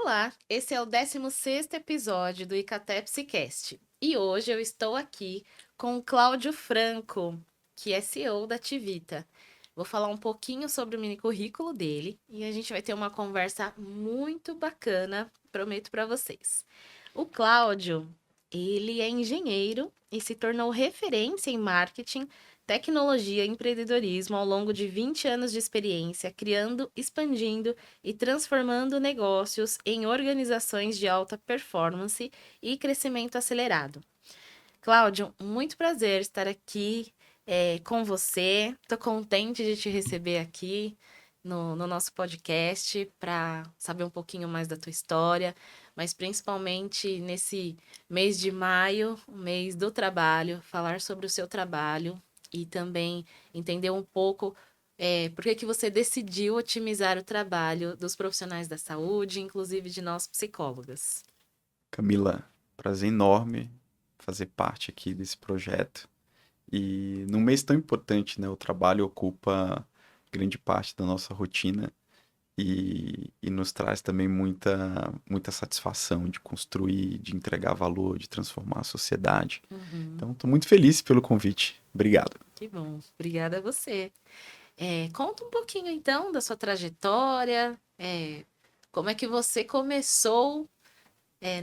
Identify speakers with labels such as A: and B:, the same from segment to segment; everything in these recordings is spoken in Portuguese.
A: Olá, esse é o 16º episódio do Icatepsicast e hoje eu estou aqui com o Cláudio Franco, que é CEO da Tivita. Vou falar um pouquinho sobre o mini currículo dele e a gente vai ter uma conversa muito bacana, prometo para vocês. O Cláudio, ele é engenheiro e se tornou referência em marketing, tecnologia e empreendedorismo ao longo de 20 anos de experiência, criando, expandindo e transformando negócios em organizações de alta performance e crescimento acelerado. Cláudio, muito prazer estar aqui com você. Estou contente de te receber aqui no nosso podcast para saber um pouquinho mais da tua história, mas principalmente nesse mês de maio, o mês do trabalho, falar sobre o seu trabalho e também entender um pouco por que você decidiu otimizar o trabalho dos profissionais da saúde, inclusive de nós psicólogas.
B: Camila, prazer enorme fazer parte aqui desse projeto. E num mês tão importante, né? O trabalho ocupa grande parte da nossa rotina e nos traz também muita satisfação de construir, de entregar valor, de transformar a sociedade.
A: Uhum,
B: Então, estou muito feliz pelo convite. Obrigado.
A: que bom. Obrigada a você. Conta um pouquinho então da sua trajetória, como é que você começou,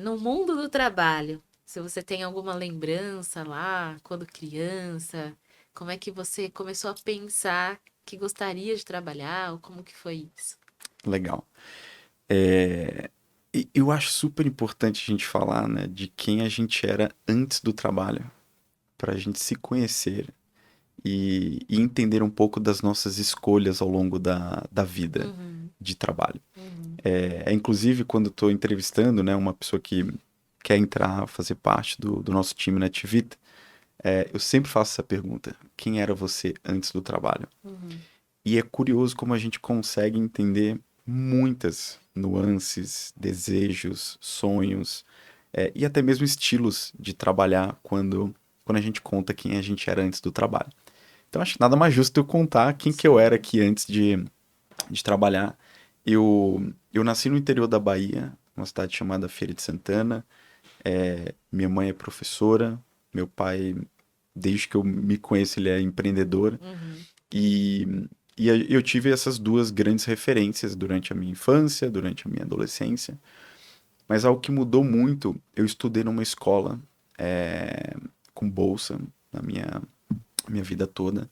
A: no mundo do trabalho? Se você tem alguma lembrança lá, quando criança, como é que você começou a pensar que gostaria de trabalhar, ou como que foi isso?
B: Legal. E eu acho super importante a gente falar, né, de quem a gente era antes do trabalho, para a gente se conhecer e entender um pouco das nossas escolhas ao longo da vida
A: Uhum,
B: de trabalho.
A: uhum,
B: Inclusive, quando estou entrevistando, né, uma pessoa que quer entrar, fazer parte do nosso time na Tivita, eu sempre faço essa pergunta: quem era você antes do trabalho?
A: uhum.
B: E é curioso como a gente consegue entender muitas nuances, desejos, sonhos, e até mesmo estilos de trabalhar quando a gente conta quem a gente era antes do trabalho. Então acho que nada mais justo eu contar quem que eu era
A: Sim.
B: aqui antes de trabalhar. Eu nasci no interior da Bahia, uma cidade chamada Feira de Santana. Minha mãe é professora, meu pai, desde que eu me conheço, ele é empreendedor.
A: Uhum,
B: E, eu tive essas duas grandes referências durante a minha infância, durante a minha adolescência. Mas algo que mudou muito, eu estudei numa escola com bolsa na minha vida toda.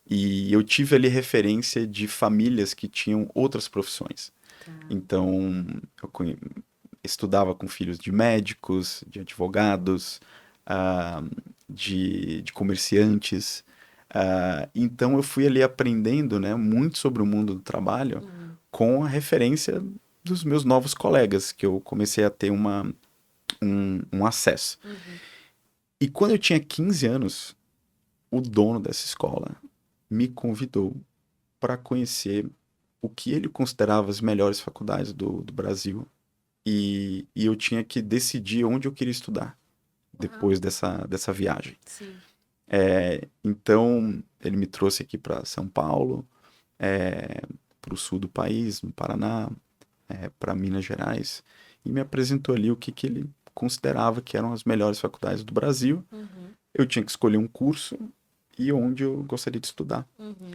B: E eu tive ali referência de famílias que tinham outras profissões.
A: tá.
B: Então, estudava com filhos de médicos, de advogados, ah, de comerciantes. Então, eu fui ali aprendendo, né, muito sobre o mundo do trabalho
A: Uhum,
B: com a referência dos meus novos colegas, que eu comecei a ter um acesso.
A: uhum.
B: E quando eu tinha 15 anos, o dono dessa escola me convidou para conhecer o que ele considerava as melhores faculdades do Brasil. E eu tinha que decidir onde eu queria estudar
A: Uau,
B: depois dessa viagem.
A: sim.
B: Então, ele me trouxe aqui para São Paulo, para o sul do país, no Paraná, para Minas Gerais, e me apresentou ali o que ele considerava que eram as melhores faculdades do Brasil.
A: Uhum,
B: Eu tinha que escolher um curso e onde eu gostaria de estudar.
A: uhum,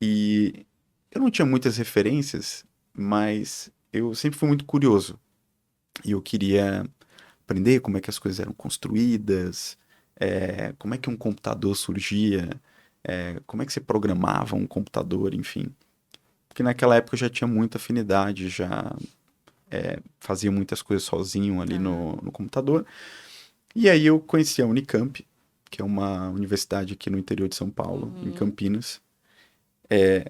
B: E eu não tinha muitas referências, mas eu sempre fui muito curioso. E eu queria aprender como é que as coisas eram construídas, como é que um computador surgia, como é que você programava um computador, enfim. Porque naquela época eu já tinha muita afinidade, já fazia muitas coisas sozinho ali
A: tá.
B: no computador. E aí eu conheci a Unicamp, que é uma universidade aqui no interior de São Paulo, em
A: Uhum,
B: Campinas.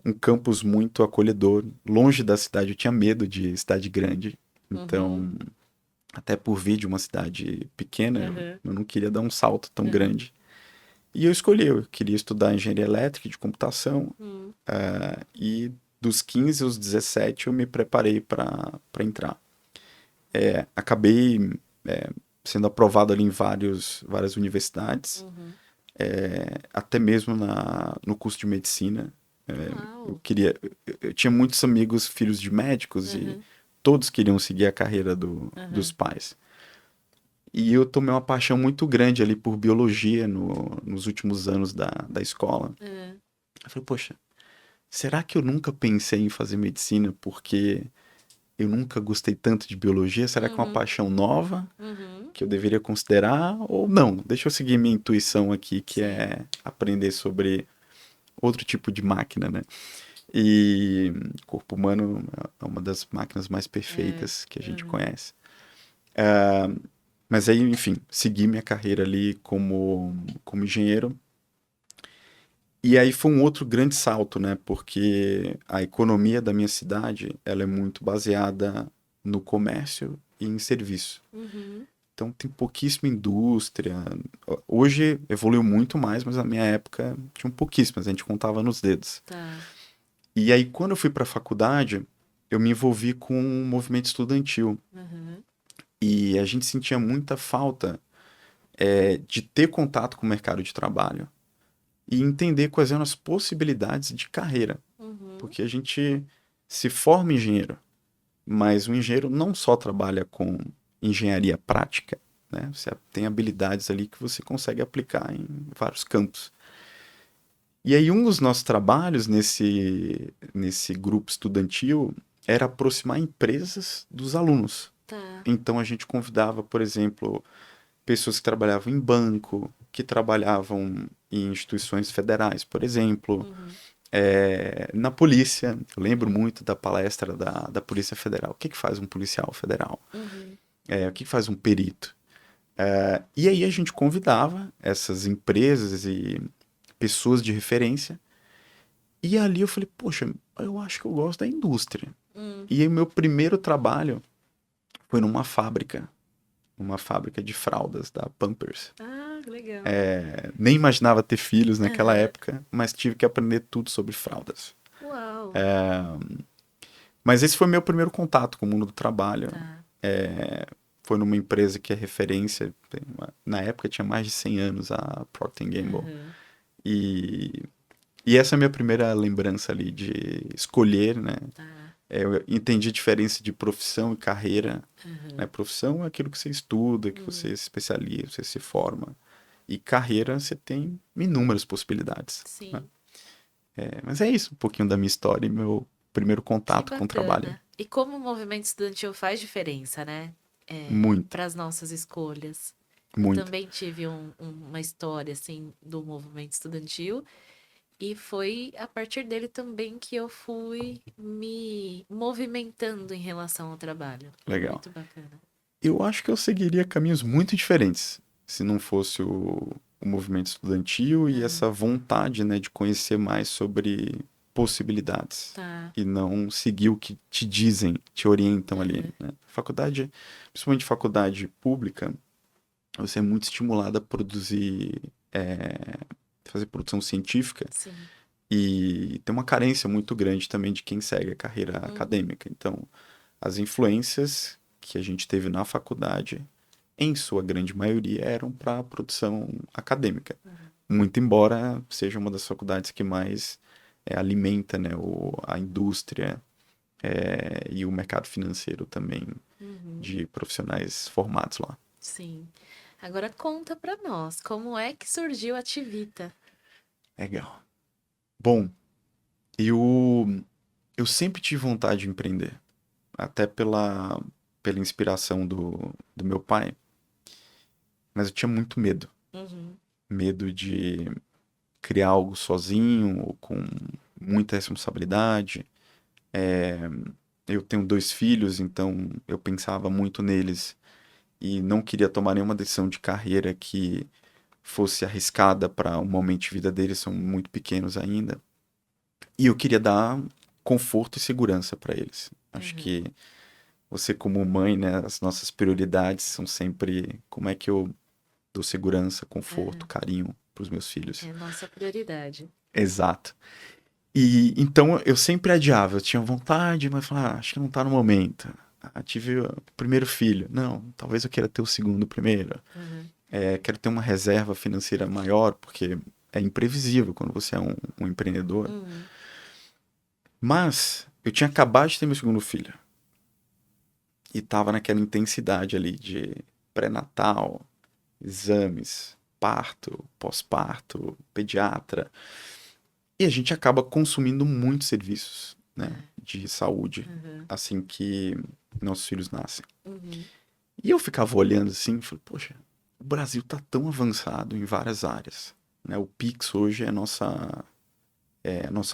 B: Um campus muito acolhedor, longe da cidade. Eu tinha medo de cidade grande,
A: uhum,
B: então, até por vir de uma cidade pequena, eu,
A: uhum,
B: eu não queria dar um salto tão
A: uhum,
B: grande. E eu escolhi, eu queria estudar engenharia elétrica e de computação,
A: uhum.
B: e dos 15 aos 17 eu me preparei para entrar. Acabei sendo aprovado ali em várias universidades,
A: Uhum.
B: até mesmo no curso de medicina. Eu
A: Uau!
B: queria. Eu tinha muitos amigos, filhos de médicos, e
A: Uhum.
B: todos queriam seguir a carreira dos
A: Aham.
B: pais. E eu tomei uma paixão muito grande ali por biologia nos últimos anos da escola.
A: É.
B: Eu falei, poxa, será que eu nunca pensei em fazer medicina porque eu nunca gostei tanto de biologia? Será que é uma
A: Uhum.
B: paixão nova
A: Uhum.
B: que eu deveria considerar? Ou não? Deixa eu seguir minha intuição aqui, que
A: Sim.
B: é aprender sobre outro tipo de máquina, né? E o corpo humano é uma das máquinas mais
A: É.
B: perfeitas que a gente
A: Uhum.
B: conhece. Mas aí, enfim, segui minha carreira ali como engenheiro. E aí foi um outro grande salto, né? Porque a economia da minha cidade, ela é muito baseada no comércio e em serviço.
A: Uhum.
B: Então tem pouquíssima indústria. Hoje evoluiu muito mais, mas na minha época tinha pouquíssimas, a gente contava nos dedos.
A: Tá.
B: E aí quando eu fui para a faculdade, eu me envolvi com um movimento estudantil.
A: Uhum.
B: E a gente sentia muita falta de ter contato com o mercado de trabalho e entender quais eram as possibilidades de carreira.
A: Uhum.
B: Porque a gente se forma engenheiro, mas o engenheiro não só trabalha com engenharia prática, né? Você tem habilidades ali que você consegue aplicar em vários campos. E aí um dos nossos trabalhos nesse grupo estudantil era aproximar empresas dos alunos.
A: Tá.
B: Então a gente convidava, por exemplo, pessoas que trabalhavam em banco, que trabalhavam em instituições federais, por exemplo,
A: Uhum.
B: na polícia. Eu lembro muito da palestra da Polícia Federal. O que que faz um policial federal?
A: Uhum.
B: O que que faz um perito? E aí a gente convidava essas empresas e pessoas de referência. E ali eu falei, poxa, eu acho que eu gosto da indústria.
A: Hum.
B: E aí meu primeiro trabalho foi numa fábrica. Uma fábrica de fraldas da Pampers.
A: Ah, que legal.
B: Nem imaginava ter filhos naquela
A: Aham.
B: época, mas tive que aprender tudo sobre fraldas.
A: Uau.
B: Mas esse foi meu primeiro contato com o mundo do trabalho.
A: Tá.
B: Foi numa empresa que é referência, na época tinha mais de 100 anos, a Procter Gamble.
A: Aham.
B: E, e essa é a minha primeira lembrança ali de escolher, né?
A: Tá.
B: Eu entendi a diferença de profissão e carreira. Né?
A: Aham.
B: Profissão é aquilo que você estuda, que você se especializa, você se forma. E carreira, você tem inúmeras possibilidades. Né?
A: Sim.
B: Mas é isso, um pouquinho da minha história e meu primeiro
A: Que
B: contato com o trabalho.
A: bacana. E como o movimento estudantil faz diferença, né?
B: Muito,
A: Para as nossas escolhas. Eu
B: muito.
A: também tive uma história, assim, do movimento estudantil. E foi a partir dele também que eu fui me movimentando em relação ao trabalho. É
B: Legal.
A: muito bacana.
B: Eu acho que eu seguiria caminhos muito diferentes se não fosse o movimento estudantil e
A: Aham.
B: essa vontade, né, de conhecer mais sobre possibilidades
A: Tá.
B: e não seguir o que te dizem, te orientam ali,
A: Aham.
B: né? Faculdade, principalmente faculdade pública, você é muito estimulado a produzir, fazer produção científica
A: Sim.
B: e tem uma carência muito grande também de quem segue a carreira
A: Uhum.
B: acadêmica. Então, as influências que a gente teve na faculdade, em sua grande maioria, eram para a produção acadêmica.
A: Uhum.
B: Muito embora seja uma das faculdades que mais alimenta, né, a indústria e o mercado financeiro também
A: Uhum.
B: de profissionais formados lá.
A: Sim. Agora conta pra nós, como é que surgiu a Tivita?
B: Legal. Bom, eu sempre tive vontade de empreender, até pela inspiração do meu pai, mas eu tinha muito medo.
A: Uhum.
B: Medo de criar algo sozinho ou com muita responsabilidade. Eu tenho dois filhos, então eu pensava muito neles e não queria tomar nenhuma decisão de carreira que fosse arriscada para o momento de vida deles, são muito pequenos ainda. E eu queria dar conforto e segurança para eles. Acho
A: Uhum.
B: que você como mãe, né, as nossas prioridades são sempre como é que eu dou segurança, conforto,
A: Uhum.
B: carinho para os meus filhos.
A: É nossa prioridade.
B: Exato. E então eu sempre adiava, eu tinha vontade, mas falava, acho que não tá no momento. Tive o primeiro filho. Não, talvez eu queira ter o segundo primeiro.
A: Uhum.
B: Quero ter uma reserva financeira maior, porque é imprevisível quando você é um empreendedor.
A: Uhum.
B: Mas eu tinha acabado de ter meu segundo filho. e tava naquela intensidade ali de pré-natal, exames, parto, pós-parto, pediatra. E a gente acaba consumindo muitos serviços, né, de saúde
A: Uhum.
B: assim que nossos filhos nascem.
A: Uhum.
B: E eu ficava olhando assim, e falei, poxa, o Brasil tá tão avançado em várias áreas, né? O Pix hoje é a nossa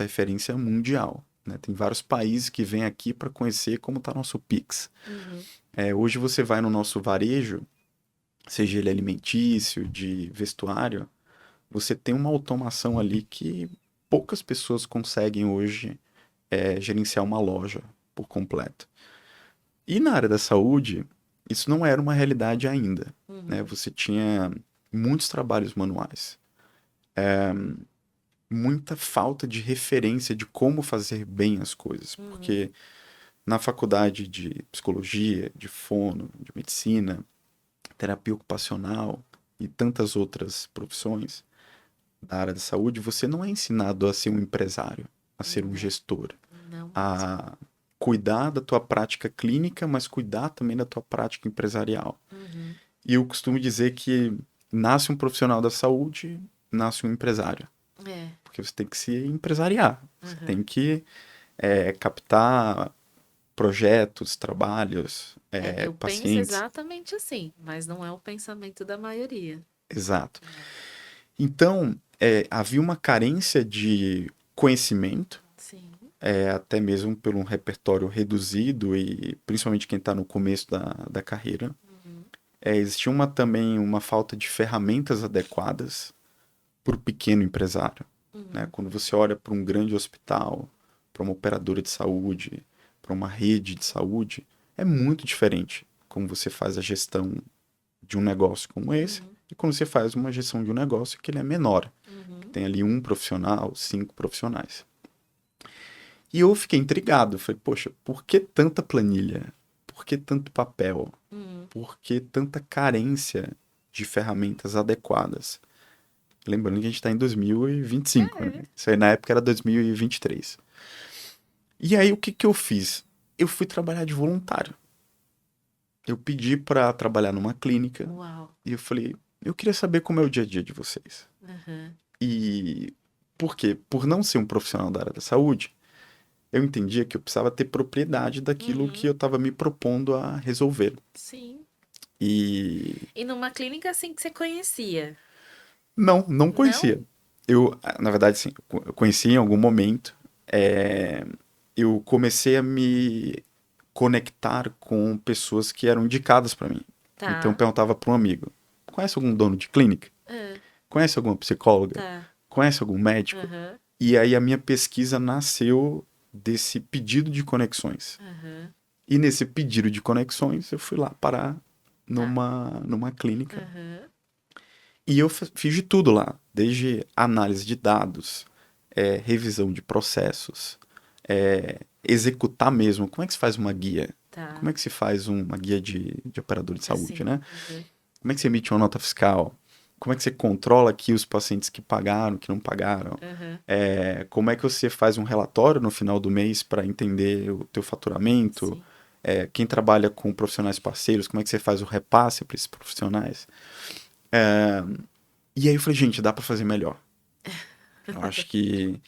B: referência mundial, né? Tem vários países que vêm aqui para conhecer como tá nosso Pix.
A: Uhum.
B: Hoje você vai no nosso varejo, seja ele alimentício, de vestuário, você tem uma automação ali que poucas pessoas conseguem hoje gerenciar uma loja por completo. E na área da saúde, isso não era uma realidade ainda, né?
A: Uhum.
B: Você tinha muitos trabalhos manuais, muita falta de referência de como fazer bem as coisas,
A: Uhum.
B: porque na faculdade de psicologia, de fono, de medicina, terapia ocupacional e tantas outras profissões da área da saúde, você não é ensinado a ser um empresário, a ser um
A: Não,
B: gestor,
A: não mesmo.
B: a cuidar da tua prática clínica, mas cuidar também da tua prática empresarial.
A: Uhum.
B: E eu costumo dizer que nasce um profissional da saúde, nasce um empresário.
A: É.
B: Porque você tem que se empresariar. Você
A: Uhum.
B: tem que captar projetos, trabalhos,
A: Eu penso
B: pacientes.
A: exatamente assim, mas não é o pensamento da maioria.
B: Exato.
A: É.
B: Então, havia uma carência de conhecimento,
A: Sim.
B: até mesmo por um repertório reduzido e principalmente quem está no começo da carreira.
A: Uhum.
B: Existia também uma falta de ferramentas adequadas para o pequeno empresário, né?
A: Uhum.
B: Quando você olha para um grande hospital, para uma operadora de saúde, para uma rede de saúde, é muito diferente como você faz a gestão de um negócio como esse
A: Uhum.
B: e quando você faz uma gestão de um negócio que ele é menor, que
A: Uhum.
B: tem ali um profissional, 5 profissionais. E eu fiquei intrigado, falei, poxa, por que tanta planilha? Por que tanto papel?
A: Uhum.
B: Por que tanta carência de ferramentas adequadas? Lembrando que a gente está em 2025, né?
A: É.
B: Isso aí na época era 2023. E aí o que que eu fiz? Eu fui trabalhar de voluntário. Eu pedi para trabalhar numa clínica
A: Uau.
B: e eu falei, eu queria saber como é o dia a dia de vocês.
A: Uhum.
B: E por quê? Por não ser um profissional da área da saúde, eu entendia que eu precisava ter propriedade daquilo que
A: Uhum.
B: eu estava me propondo a resolver.
A: Sim.
B: E
A: E numa clínica assim que você conhecia?
B: não
A: Não?
B: conhecia. Na verdade, sim, eu conheci em algum momento. é, eu comecei a me conectar com pessoas que eram indicadas para mim. Então eu
A: Tá.
B: perguntava para um amigo: conhece algum dono de clínica?
A: Ah,
B: Conhece alguma psicóloga?
A: tá.
B: Conhece algum médico?
A: Aham.
B: E aí a minha pesquisa nasceu desse pedido de conexões.
A: Aham.
B: E nesse pedido de conexões eu fui lá parar
A: Tá.
B: numa clínica.
A: Aham.
B: E eu fiz de tudo lá, desde análise de dados, revisão de processos, executar mesmo. Como é que se faz uma guia? Como
A: Tá.
B: é que se faz uma guia de operador de saúde,
A: Assim.
B: né?
A: Aham.
B: Como é que você emite uma nota fiscal? Como é que você controla aqui os pacientes que pagaram, que não pagaram?
A: Aham.
B: Como é que você faz um relatório no final do mês para entender o teu faturamento?
A: Sim.
B: Quem trabalha com profissionais parceiros, como é que você faz o repasse para esses profissionais? E aí eu falei, gente, dá para fazer melhor. Eu acho que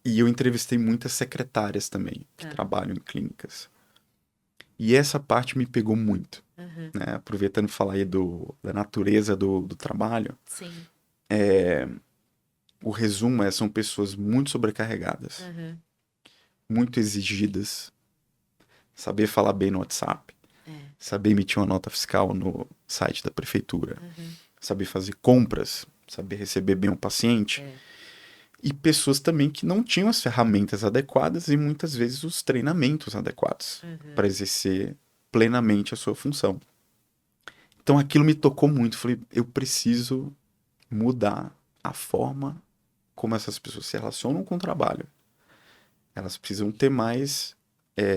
B: e eu entrevistei muitas secretárias também, que
A: Tá.
B: trabalham em clínicas. E essa parte me pegou muito,
A: Aham.
B: né? Aproveitando falar aí da natureza do trabalho,
A: Sim.
B: o resumo são pessoas muito sobrecarregadas,
A: Aham.
B: muito exigidas, saber falar bem no WhatsApp,
A: É.
B: saber emitir uma nota fiscal no site da prefeitura,
A: Aham.
B: saber fazer compras, saber receber bem o paciente,
A: É.
B: e pessoas também que não tinham as ferramentas adequadas e muitas vezes os treinamentos adequados para
A: Aham.
B: exercer plenamente a sua função. Então aquilo me tocou muito. Falei, eu preciso mudar a forma como essas pessoas se relacionam com o trabalho. Elas precisam ter mais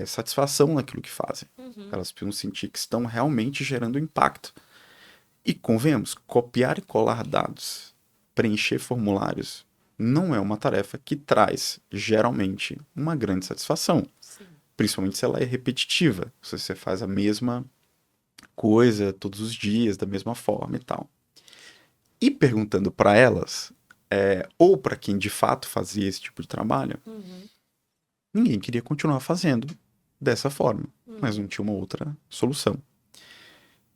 B: satisfação naquilo que fazem.
A: Uhum.
B: Elas precisam sentir que estão realmente gerando impacto. E convenhamos, copiar e colar dados, preencher formulários, não é uma tarefa que traz, geralmente, uma grande satisfação.
A: Sim.
B: principalmente se ela é repetitiva, se você faz a mesma coisa todos os dias, da mesma forma e tal. E perguntando para elas, ou para quem de fato fazia esse tipo de trabalho,
A: Uhum.
B: ninguém queria continuar fazendo dessa forma, mas
A: Uhum.
B: não tinha uma outra solução.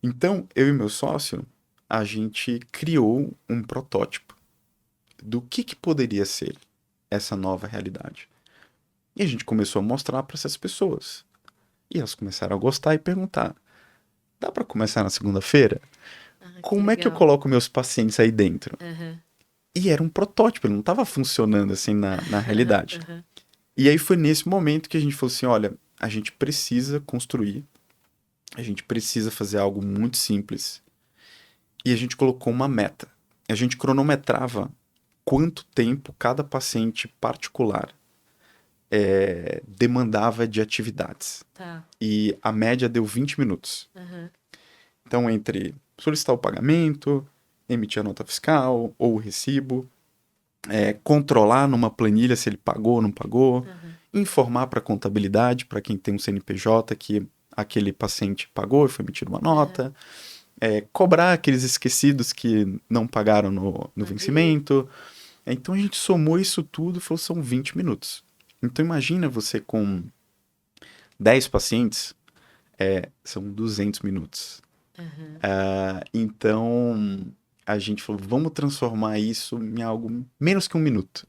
B: Então, eu e meu sócio, a gente criou um protótipo do que poderia ser essa nova realidade. E a gente começou a mostrar para essas pessoas. E elas começaram a gostar e perguntar: dá para começar na segunda-feira?
A: Ah, que
B: Como é que eu
A: legal.
B: coloco meus pacientes aí dentro?
A: Aham.
B: E era um protótipo, ele não estava funcionando assim na realidade.
A: Aham.
B: E aí foi nesse momento que a gente falou assim: olha, a gente precisa construir, a gente precisa fazer algo muito simples. E a gente colocou uma meta. A gente cronometrava quanto tempo cada paciente particular demandava de atividades.
A: Tá.
B: E a média deu 20 minutos.
A: Aham.
B: Então, entre solicitar o pagamento, emitir a nota fiscal ou o recibo, controlar numa planilha se ele pagou ou não pagou,
A: Aham.
B: informar para a contabilidade, para quem tem um CNPJ, que aquele paciente pagou e foi emitida uma
A: Aham.
B: nota, cobrar aqueles esquecidos que não pagaram no
A: No dia.
B: vencimento. Então a gente somou isso tudo e falou: são 20 minutos. Então imagina você com 10 pacientes, são 200 minutos.
A: Aham.
B: Então a gente falou: vamos transformar isso em algo menos que um minuto.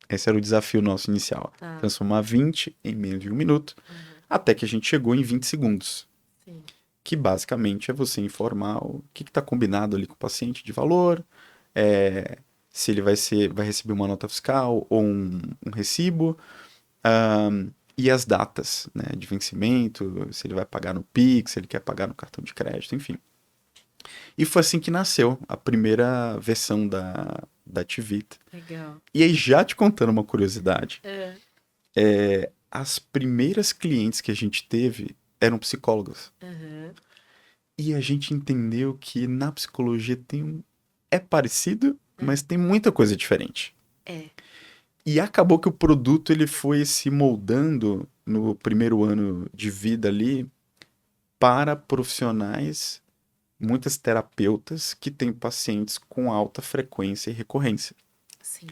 B: Esse era o desafio nosso inicial.
A: Tá.
B: Transformar 20 em menos de um minuto,
A: Aham.
B: até que a gente chegou em 20 segundos.
A: Sim.
B: Que basicamente é você informar o que está combinado ali com o paciente de valor, é, se ele vai receber uma nota fiscal ou um recibo, e as datas, né, de vencimento, se ele vai pagar no Pix, se ele quer pagar no cartão de crédito, enfim. E foi assim que nasceu a primeira versão da Tivita.
A: Legal.
B: E aí, já te contando uma curiosidade,
A: É.
B: as primeiras clientes que a gente teve eram psicólogas.
A: Aham.
B: E a gente entendeu que na psicologia é parecido,
A: É.
B: mas tem muita coisa diferente.
A: É.
B: E acabou que o produto ele foi se moldando no primeiro ano de vida ali para profissionais, muitas terapeutas que têm pacientes com alta frequência e recorrência,
A: Sim.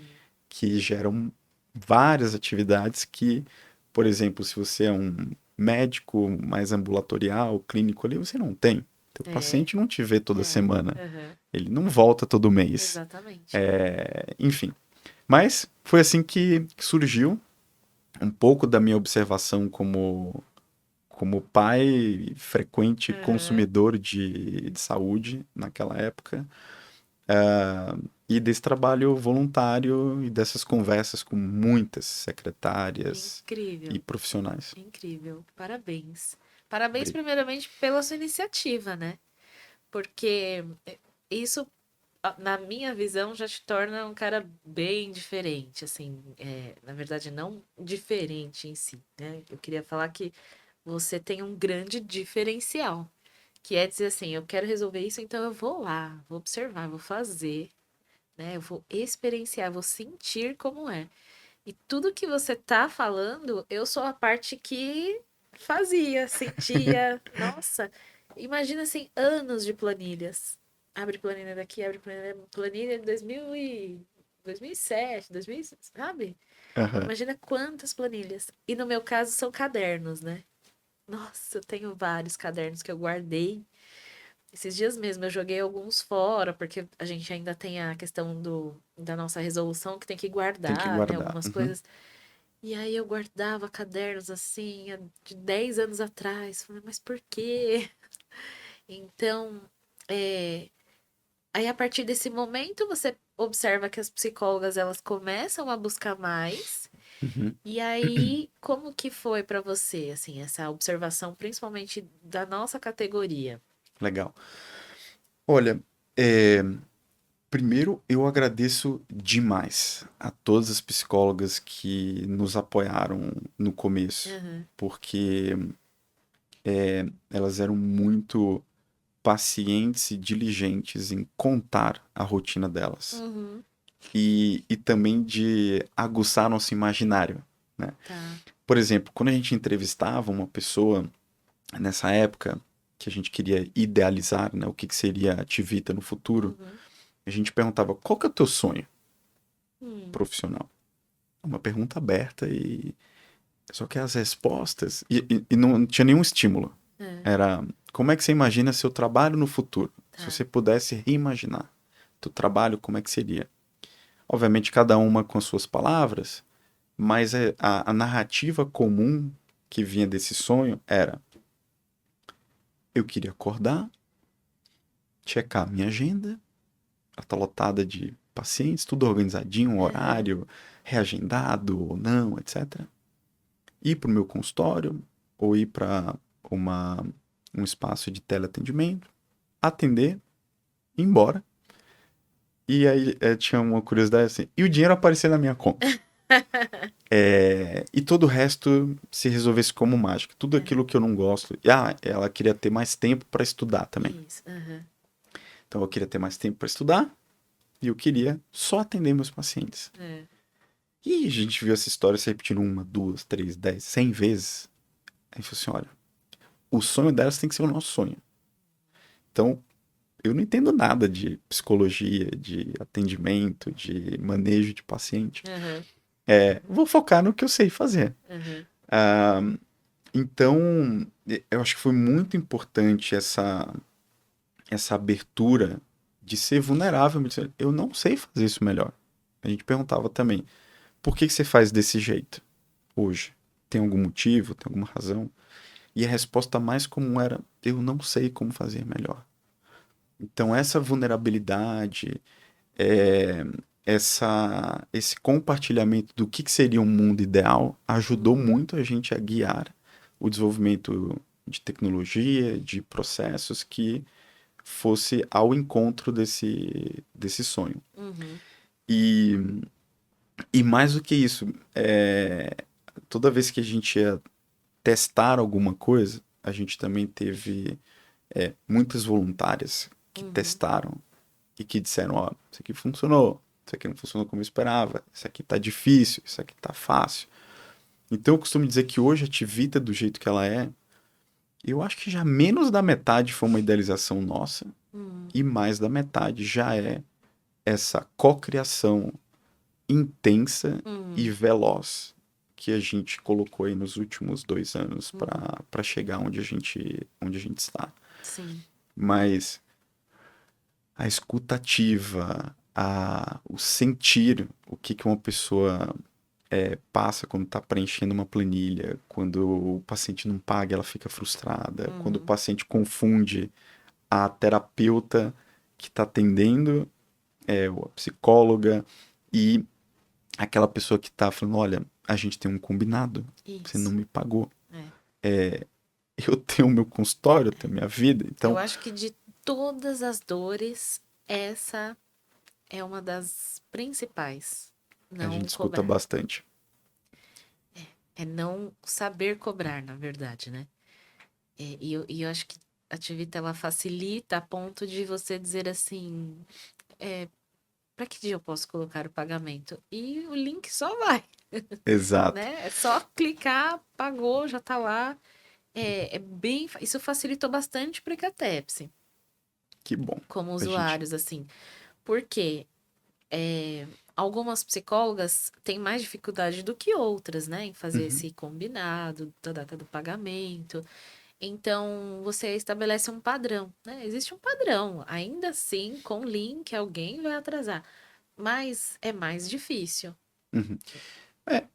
B: que geram várias atividades que, por exemplo, se você é um médico mais ambulatorial, clínico ali, você não tem. Teu
A: É.
B: paciente não te vê toda
A: É.
B: semana.
A: Aham.
B: Ele não volta todo mês.
A: Exatamente.
B: Enfim. Mas foi assim que surgiu um pouco da minha observação como pai frequente
A: Aham.
B: consumidor de saúde naquela época. E desse trabalho voluntário e dessas conversas com muitas secretárias e
A: Incrível.
B: profissionais.
A: Incrível. Parabéns. Parabéns,
B: Obrigado.
A: primeiramente, pela sua iniciativa, né? Porque isso, na minha visão, já te torna um cara bem diferente, assim, na verdade, não diferente em si, né? Eu queria falar que você tem um grande diferencial, que é dizer assim, eu quero resolver isso, então eu vou lá, vou observar, vou fazer, né? Eu vou experienciar, vou sentir como é. E tudo que você tá falando, eu sou a parte que fazia, sentia. Nossa, imagina assim, anos de planilhas. Abre planilha daqui, abre planilha de 2007, 2000, sabe?
B: Aham.
A: Imagina quantas planilhas. E no meu caso são cadernos, né? Nossa, eu tenho vários cadernos que eu guardei. Esses dias mesmo eu joguei alguns fora, porque a gente ainda tem a questão da nossa resolução que tem que
B: Tem que
A: guardar, né?
B: guardar.
A: Algumas
B: Uhum.
A: coisas. E aí eu guardava cadernos assim, de 10 anos atrás. Falei, mas por quê? Então, é, aí a partir desse momento você observa que as psicólogas elas começam a buscar mais.
B: Uhum.
A: E aí, como que foi pra você, assim, essa observação, principalmente da nossa categoria?
B: Legal. Olha, é, primeiro eu agradeço demais a todas as psicólogas que nos apoiaram no começo,
A: Aham.
B: porque elas eram muito pacientes e diligentes em contar a rotina delas
A: Uhum.
B: e também de aguçar nosso imaginário, né?
A: Tá.
B: por exemplo, quando a gente entrevistava uma pessoa nessa época que a gente queria idealizar, né, o que seria a Tivita no futuro,
A: Uhum.
B: a gente perguntava qual que é o teu sonho
A: Hum.
B: profissional? Uma pergunta aberta e só que as respostas e não tinha nenhum estímulo.
A: É,
B: Era como é que você imagina seu trabalho no futuro? Se
A: tá.
B: você pudesse reimaginar teu trabalho, como é que seria? Obviamente cada uma com as suas palavras, mas a narrativa comum que vinha desse sonho era: eu queria acordar, checar minha agenda, ela tá lotada de pacientes, tudo organizadinho, um
A: Aham.
B: horário reagendado ou não, etc. Ir para o meu consultório ou ir para uma, um espaço de teleatendimento, atender, ir embora. E aí tinha uma curiosidade assim, e o dinheiro aparecer na minha conta. E todo o resto se resolvesse como mágica. Tudo aquilo que eu não gosto. E, ela queria ter mais tempo para estudar também.
A: Isso. Aham.
B: Então eu queria ter mais tempo para estudar e eu queria só atender meus pacientes.
A: É.
B: E a gente viu essa história se repetindo uma, duas, três, 10, 100 vezes. Aí falou assim: olha, o sonho delas tem que ser o nosso sonho. Então eu não entendo nada de psicologia, de atendimento, de manejo de paciente.
A: Aham.
B: Vou focar no que eu sei fazer.
A: Aham.
B: Ah, então, eu acho que foi muito importante essa abertura de ser vulnerável. Me dizer, eu não sei fazer isso melhor. A gente perguntava também, por que que você faz desse jeito hoje? Tem algum motivo? Tem alguma razão? E a resposta mais comum era, eu não sei como fazer melhor. Então, essa vulnerabilidade, é, esse compartilhamento do que seria um mundo ideal ajudou
A: Uhum.
B: muito a gente a guiar o desenvolvimento de tecnologia, de processos que fosse ao encontro desse sonho.
A: Uhum.
B: E, e mais do que isso, toda vez que a gente ia testar alguma coisa, a gente também teve muitas voluntárias que
A: Uhum.
B: testaram e que disseram, ó, isso aqui funcionou, isso aqui não funcionou como eu esperava, isso aqui tá difícil, isso aqui tá fácil. Então eu costumo dizer que hoje a Tivita, do jeito que ela é, eu acho que já menos da metade foi uma idealização nossa
A: Uhum.
B: e mais da metade já é essa cocriação intensa e
A: Uhum.
B: veloz que a gente colocou aí nos últimos 2 anos
A: Uhum.
B: para chegar onde a gente está.
A: Sim.
B: Mas a escutativa, o sentir o que uma pessoa passa quando está preenchendo uma planilha, quando o paciente não paga, ela fica frustrada, quando o
A: Uhum.
B: paciente confunde a terapeuta que está atendendo, ou a psicóloga, e aquela pessoa que está falando, olha, a gente tem um combinado, você não
A: Isso.
B: me pagou.
A: É.
B: Eu tenho o meu consultório, eu tenho minha vida,
A: Eu
B: então
A: acho que de todas as dores, essa é uma das principais.
B: a
A: Não
B: gente escuta
A: cobrar.
B: bastante.
A: É não saber cobrar, na verdade, né? E eu acho que a Tivita ela facilita a ponto de você dizer assim, para que dia eu posso colocar o pagamento? E o link só vai,
B: Exato.
A: né? É só clicar, pagou, já tá lá. Isso facilitou bastante para o Icatepse,
B: Que bom.
A: como
B: A gente.
A: usuários, assim. Porque algumas psicólogas têm mais dificuldade do que outras, né, em fazer
B: Uhum.
A: esse combinado da data do pagamento. Então, você estabelece um padrão, né? Existe um padrão. Ainda assim, com link, alguém vai atrasar. Mas é mais difícil.
B: Uhum. É,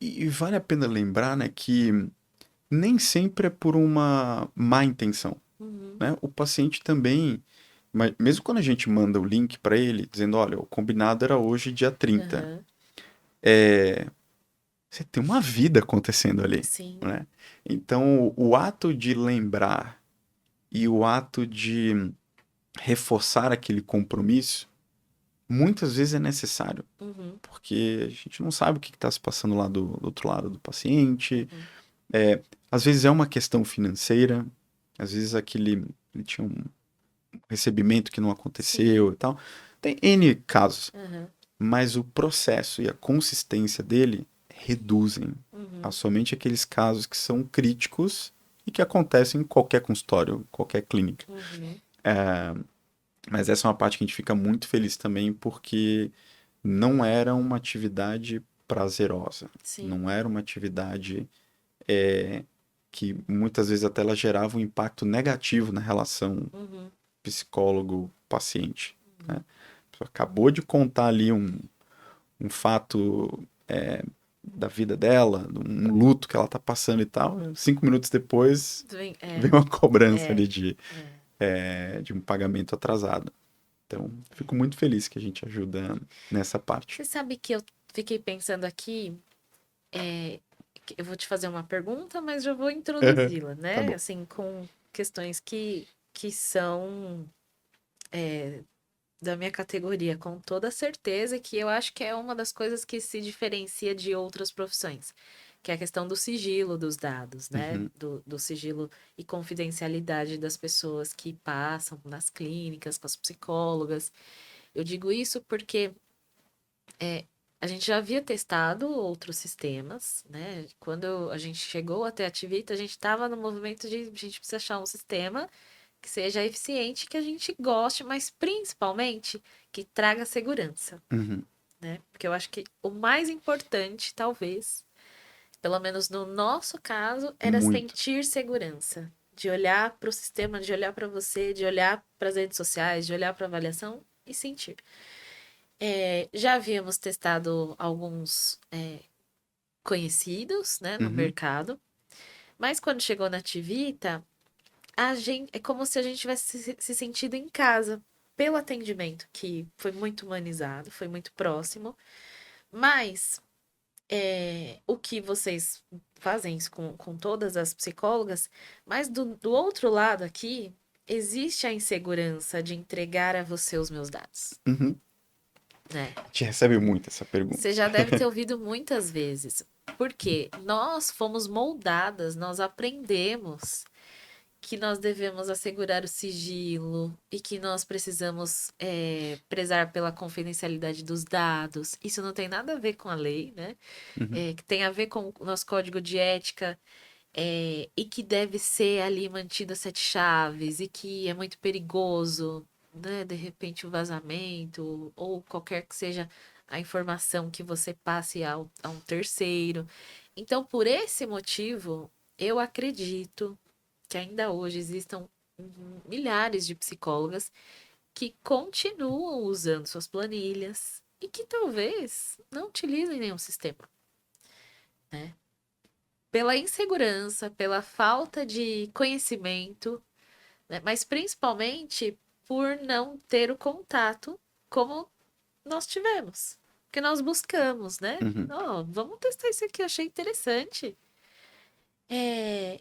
B: e vale a pena lembrar, né, que nem sempre é por uma má intenção,
A: Uhum.
B: né? O paciente também, mas mesmo quando a gente manda o link para ele, dizendo, olha, o combinado era hoje, dia 30,
A: Aham.
B: é, você tem uma vida acontecendo ali,
A: Sim.
B: né? Então, o ato de lembrar e o ato de reforçar aquele compromisso, muitas vezes é necessário,
A: Uhum.
B: porque a gente não sabe o que está se passando lá do outro lado do paciente.
A: Uhum.
B: Às vezes é uma questão financeira, às vezes ele tinha um recebimento que não aconteceu
A: Sim.
B: e tal. Tem N casos,
A: Aham.
B: mas o processo e a consistência dele reduzem a
A: Uhum.
B: somente aqueles casos que são críticos e que acontecem em qualquer consultório, qualquer clínica.
A: Uhum.
B: Mas essa é uma parte que a gente fica muito feliz também, porque não era uma atividade prazerosa,
A: Sim.
B: não era uma atividade que muitas vezes até ela gerava um impacto negativo na relação
A: Uhum.
B: psicólogo-paciente, né?
A: Uhum.
B: A pessoa acabou de contar ali um fato da vida dela, um luto que ela tá passando e tal, 5 minutos depois vem
A: É,
B: uma cobrança
A: é,
B: ali
A: é.
B: de um pagamento atrasado. Então, fico muito feliz que a gente ajuda nessa parte.
A: Você sabe que eu fiquei pensando aqui, é, que eu vou te fazer uma pergunta, mas já vou introduzi-la,
B: Tá
A: né?
B: bom.
A: Assim, com questões que são da minha categoria, com toda certeza, que eu acho que é uma das coisas que se diferencia de outras profissões, que é a questão do sigilo dos dados, né?
B: Uhum,
A: Do sigilo e confidencialidade das pessoas que passam nas clínicas, com as psicólogas. Eu digo isso porque a gente já havia testado outros sistemas, né? Quando a gente chegou até a Ativita, a gente estava no movimento de a gente precisa achar um sistema que seja eficiente, que a gente goste, mas principalmente que traga segurança,
B: uhum,
A: né? Porque eu acho que o mais importante, talvez, pelo menos no nosso caso, era
B: muito.
A: sentir segurança. De olhar para o sistema, de olhar para você, de olhar para as redes sociais, de olhar para a avaliação e sentir. Já havíamos testado alguns conhecidos, né, no
B: Uhum,
A: mercado, mas quando chegou na Tivita, a gente, é como se a gente tivesse se sentido em casa pelo atendimento, que foi muito humanizado, foi muito próximo, mas o que vocês fazem isso com todas as psicólogas, mas do outro lado aqui, existe a insegurança de entregar a você os meus dados,
B: uhum.
A: né?
B: A gente recebe muito essa pergunta.
A: Você já deve ter ouvido muitas vezes. Porque nós fomos moldadas, nós aprendemos que nós devemos assegurar o sigilo e que nós precisamos prezar pela confidencialidade dos dados. Isso não tem nada a ver com a lei, né?
B: Uhum,
A: Que tem a ver com o nosso código de ética, e que deve ser ali mantido a sete chaves e que é muito perigoso, né? De repente o vazamento ou qualquer que seja a informação que você passe a um terceiro. Então, por esse motivo, eu acredito que ainda hoje existam milhares de psicólogas que continuam usando suas planilhas e que talvez não utilizem nenhum sistema, né? Pela insegurança, pela falta de conhecimento, né? Mas principalmente por não ter o contato como nós tivemos. Porque nós buscamos, né?
B: uhum,
A: Oh, vamos testar isso aqui, achei interessante. É,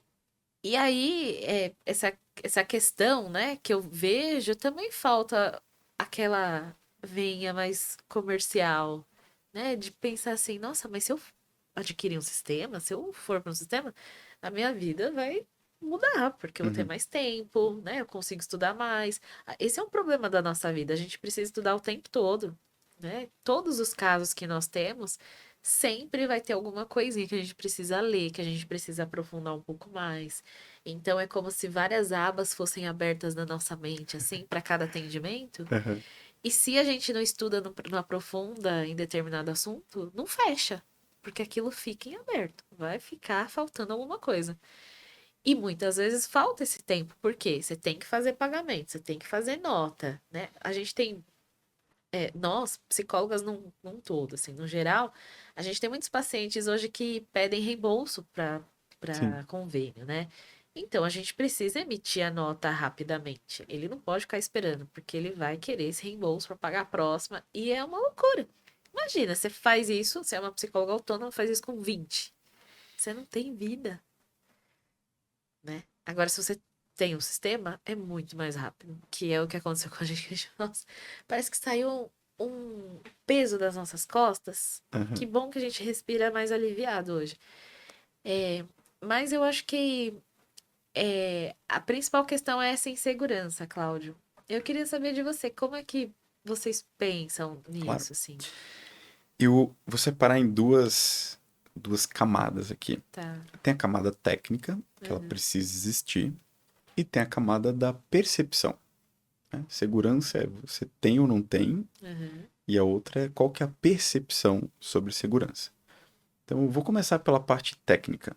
A: e aí, essa questão, né, que eu vejo, também falta aquela venha mais comercial, né, de pensar assim, nossa, mas se eu adquirir um sistema, se eu for para um sistema, a minha vida vai mudar, porque eu vou ter
B: uhum.
A: mais tempo, né, eu consigo estudar mais. Esse é um problema da nossa vida, a gente precisa estudar o tempo todo, né? Todos os casos que nós temos, sempre vai ter alguma coisinha que a gente precisa ler, que a gente precisa aprofundar um pouco mais. Então é como se várias abas fossem abertas na nossa mente, assim, para cada atendimento.
B: Aham.
A: E se a gente não estuda, não aprofunda em determinado assunto, não fecha, porque aquilo fica em aberto, vai ficar faltando alguma coisa. E muitas vezes falta esse tempo, porque você tem que fazer pagamento, você tem que fazer nota, né? A gente tem, nós, psicólogas num todo, assim, no geral, a gente tem muitos pacientes hoje que pedem reembolso
B: Sim.
A: para convênio, né? Então a gente precisa emitir a nota rapidamente. Ele não pode ficar esperando, porque ele vai querer esse reembolso para pagar a próxima, e é uma loucura. Imagina, você faz isso, você é uma psicóloga autônoma, faz isso com 20. Você não tem vida, né? Agora, se você tem um sistema, é muito mais rápido, que é o que aconteceu com a gente. Nossa, parece que saiu um peso das nossas costas. Que
B: Aham.
A: bom que a gente respira mais aliviado hoje. É, mas eu acho que a principal questão é essa insegurança, Cláudio. Eu queria saber de você, como é que vocês pensam
B: Claro.
A: nisso, assim?
B: Eu vou separar em duas. duas camadas aqui.
A: Tá.
B: Tem a camada técnica, que ela precisa existir, e tem a camada da percepção, né? Segurança é você tem ou não tem,
A: Uhum.
B: e a outra é qual que é a percepção sobre segurança. Então, eu vou começar pela parte técnica.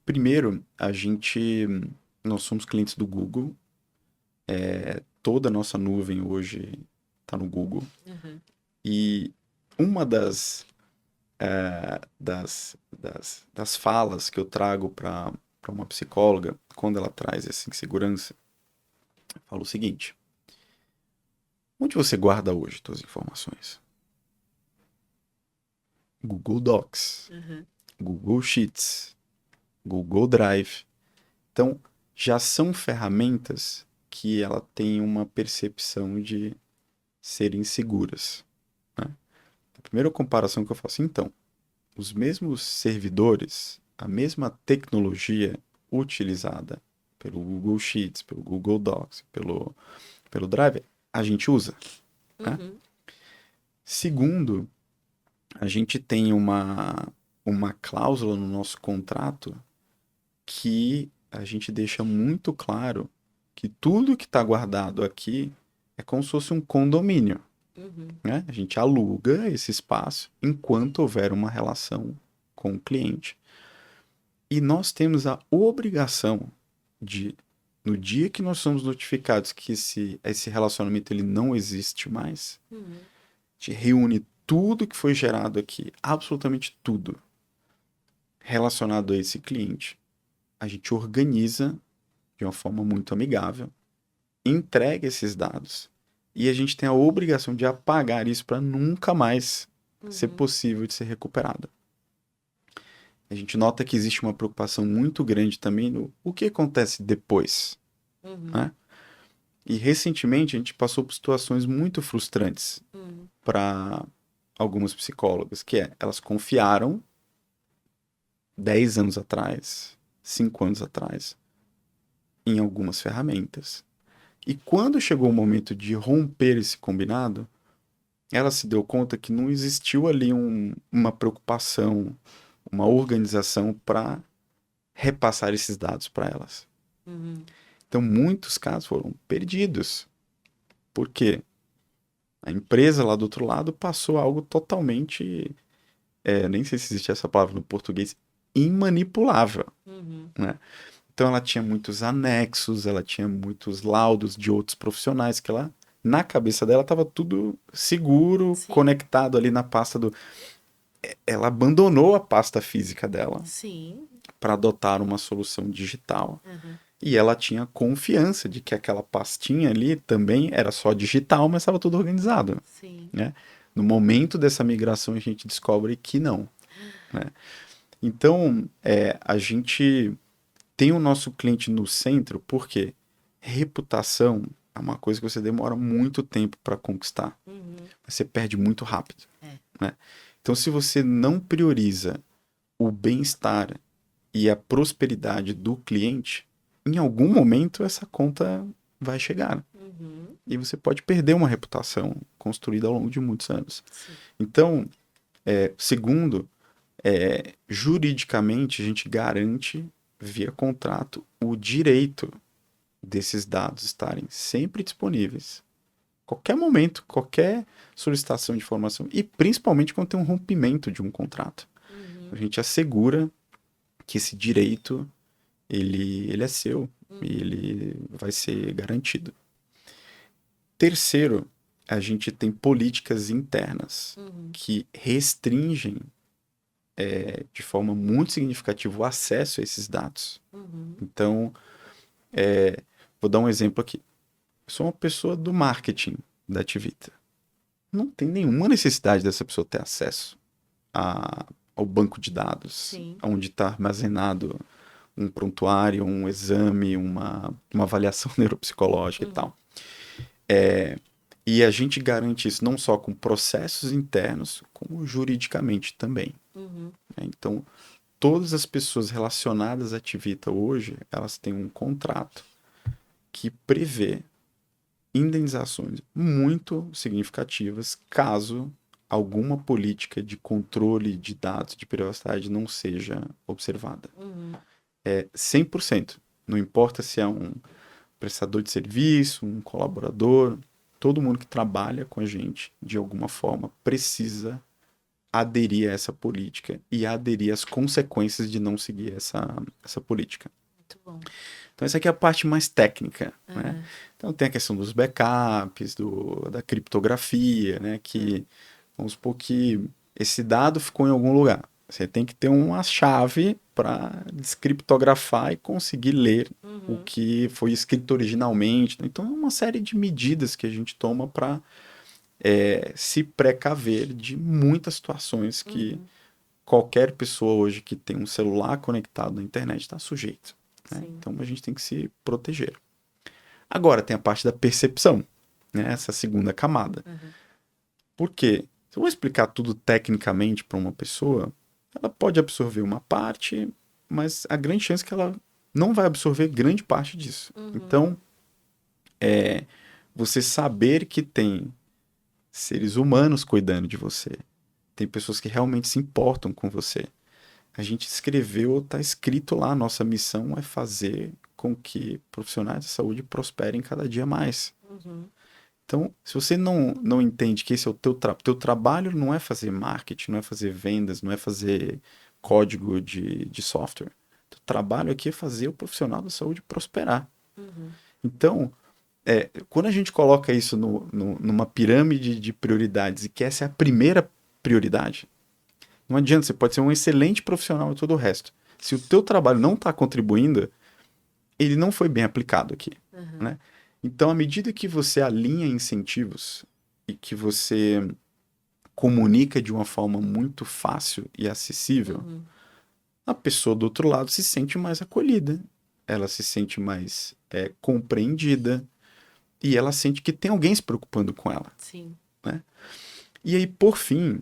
B: Primeiro, nós somos clientes do Google, toda a nossa nuvem hoje está no Google,
A: Uhum.
B: e uma das falas que eu trago para uma psicóloga, quando ela traz essa insegurança, fala o seguinte: onde você guarda hoje suas informações? Google Docs,
A: Uhum.
B: Google Sheets, Google Drive. Então, já são ferramentas que ela tem uma percepção de serem seguras, né? A primeira comparação que eu faço, então, os mesmos servidores, a mesma tecnologia utilizada pelo Google Sheets, pelo Google Docs, pelo Drive, a gente usa, né?
A: Uhum.
B: Segundo, a gente tem uma cláusula no nosso contrato que a gente deixa muito claro que tudo que está guardado aqui é como se fosse um condomínio,
A: Uhum.
B: né? A gente aluga esse espaço enquanto houver uma relação com o cliente. E nós temos a obrigação de, no dia que nós somos notificados que esse relacionamento ele não existe mais,
A: Uhum.
B: a gente reúne tudo que foi gerado aqui, absolutamente tudo relacionado a esse cliente. A gente organiza de uma forma muito amigável, entrega esses dados e a gente tem a obrigação de apagar isso para nunca mais ser
A: Uhum.
B: possível de ser recuperado. A gente nota que existe uma preocupação muito grande também no o que acontece depois,
A: Uhum.
B: né? E recentemente a gente passou por situações muito frustrantes
A: Uhum.
B: para algumas psicólogas, que é, elas confiaram 10 anos atrás, 5 anos atrás, em algumas ferramentas. E quando chegou o momento de romper esse combinado, ela se deu conta que não existiu ali uma preocupação, uma organização para repassar esses dados para elas.
A: Uhum.
B: Então, muitos casos foram perdidos. Por quê? A empresa lá do outro lado passou algo totalmente, nem sei se existe essa palavra no português, imanipulável,
A: Uhum.
B: né? Então ela tinha muitos anexos, ela tinha muitos laudos de outros profissionais que ela, na cabeça dela, estava tudo seguro,
A: Sim.
B: conectado ali na pasta do. Ela abandonou a pasta física dela
A: Sim.
B: para adotar uma solução digital.
A: Uhum.
B: E ela tinha confiança de que aquela pastinha ali também era só digital, mas estava tudo organizado,
A: Sim.
B: né? No momento dessa migração, a gente descobre que não, né? Então, a gente tem o nosso cliente no centro porque reputação é uma coisa que você demora muito tempo para conquistar.
A: Uhum.
B: Você perde muito rápido,
A: É.
B: né? Então, se você não prioriza o bem-estar e a prosperidade do cliente, em algum momento essa conta vai chegar.
A: Uhum.
B: E você pode perder uma reputação construída ao longo de muitos anos.
A: Sim.
B: Então, segundo, juridicamente a gente garante, via contrato, o direito desses dados estarem sempre disponíveis. Qualquer momento, qualquer solicitação de informação, e principalmente quando tem um rompimento de um contrato. A
A: Uhum.
B: gente assegura que esse direito ele é seu e
A: Uhum.
B: ele vai ser garantido. Terceiro, a gente tem políticas internas
A: Uhum.
B: que restringem de forma muito significativa o acesso a esses dados.
A: Uhum.
B: Então, vou dar um exemplo aqui. Eu sou uma pessoa do marketing da Tivita. Não tem nenhuma necessidade dessa pessoa ter acesso ao banco de dados,
A: Sim.
B: onde está armazenado um prontuário, um exame, uma avaliação neuropsicológica e
A: Uhum.
B: tal. E a gente garante isso não só com processos internos, como juridicamente também,
A: Uhum.
B: né? Então, todas as pessoas relacionadas à Tivita hoje, elas têm um contrato que prevê indenizações muito significativas caso alguma política de controle de dados de privacidade não seja observada.
A: Uhum.
B: 100%. Não importa se é um prestador de serviço, um colaborador, todo mundo que trabalha com a gente, de alguma forma, precisa aderir a essa política e aderir às consequências de não seguir essa política.
A: Muito bom.
B: Então, essa aqui é a parte mais técnica, né?
A: Uhum.
B: Então, tem a questão dos backups, da criptografia, né? Que, vamos supor que esse dado ficou em algum lugar. Você tem que ter uma chave para descriptografar e conseguir ler o
A: Uhum.
B: que foi escrito originalmente, né? Então, é uma série de medidas que a gente toma para se precaver de muitas situações que
A: Uhum.
B: qualquer pessoa hoje que tem um celular conectado na internet está sujeito, né?
A: Sim.
B: Então, a gente tem que se proteger. Agora, tem a parte da percepção, né? Essa segunda camada.
A: Uhum.
B: Por quê? Se eu vou explicar tudo tecnicamente para uma pessoa, ela pode absorver uma parte, mas a grande chance é que ela não vai absorver grande parte disso.
A: Uhum.
B: Então, você saber que tem seres humanos cuidando de você, tem pessoas que realmente se importam com você. A gente escreveu, está escrito lá, nossa missão é fazer com que profissionais de saúde prosperem cada dia mais.
A: Uhum.
B: Então, se você não entende que esse é o teu trabalho não é fazer marketing, não é fazer vendas, não é fazer código de software. Teu trabalho aqui é fazer o profissional da saúde prosperar.
A: Uhum.
B: Então, quando a gente coloca isso numa pirâmide de prioridades e que essa é a primeira prioridade, não adianta, você pode ser um excelente profissional e todo o resto. Se o teu trabalho não está contribuindo, ele não foi bem aplicado aqui,
A: Uhum.
B: né? Então, à medida que você alinha incentivos e que você comunica de uma forma muito fácil e acessível,
A: Uhum.
B: a pessoa do outro lado se sente mais acolhida, ela se sente mais compreendida e ela sente que tem alguém se preocupando com ela,
A: Sim.
B: né? E aí, por fim,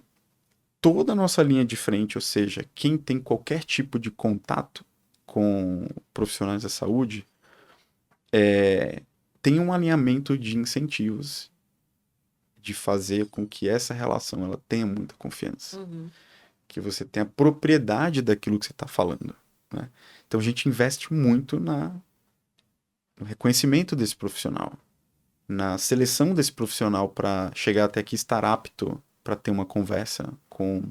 B: toda a nossa linha de frente, ou seja, quem tem qualquer tipo de contato com profissionais da saúde, tem um alinhamento de incentivos de fazer com que essa relação ela tenha muita confiança,
A: Uhum.
B: que você tenha propriedade daquilo que você está falando, né? Então a gente investe muito no reconhecimento desse profissional, na seleção desse profissional para chegar até aqui e estar apto para ter uma conversa com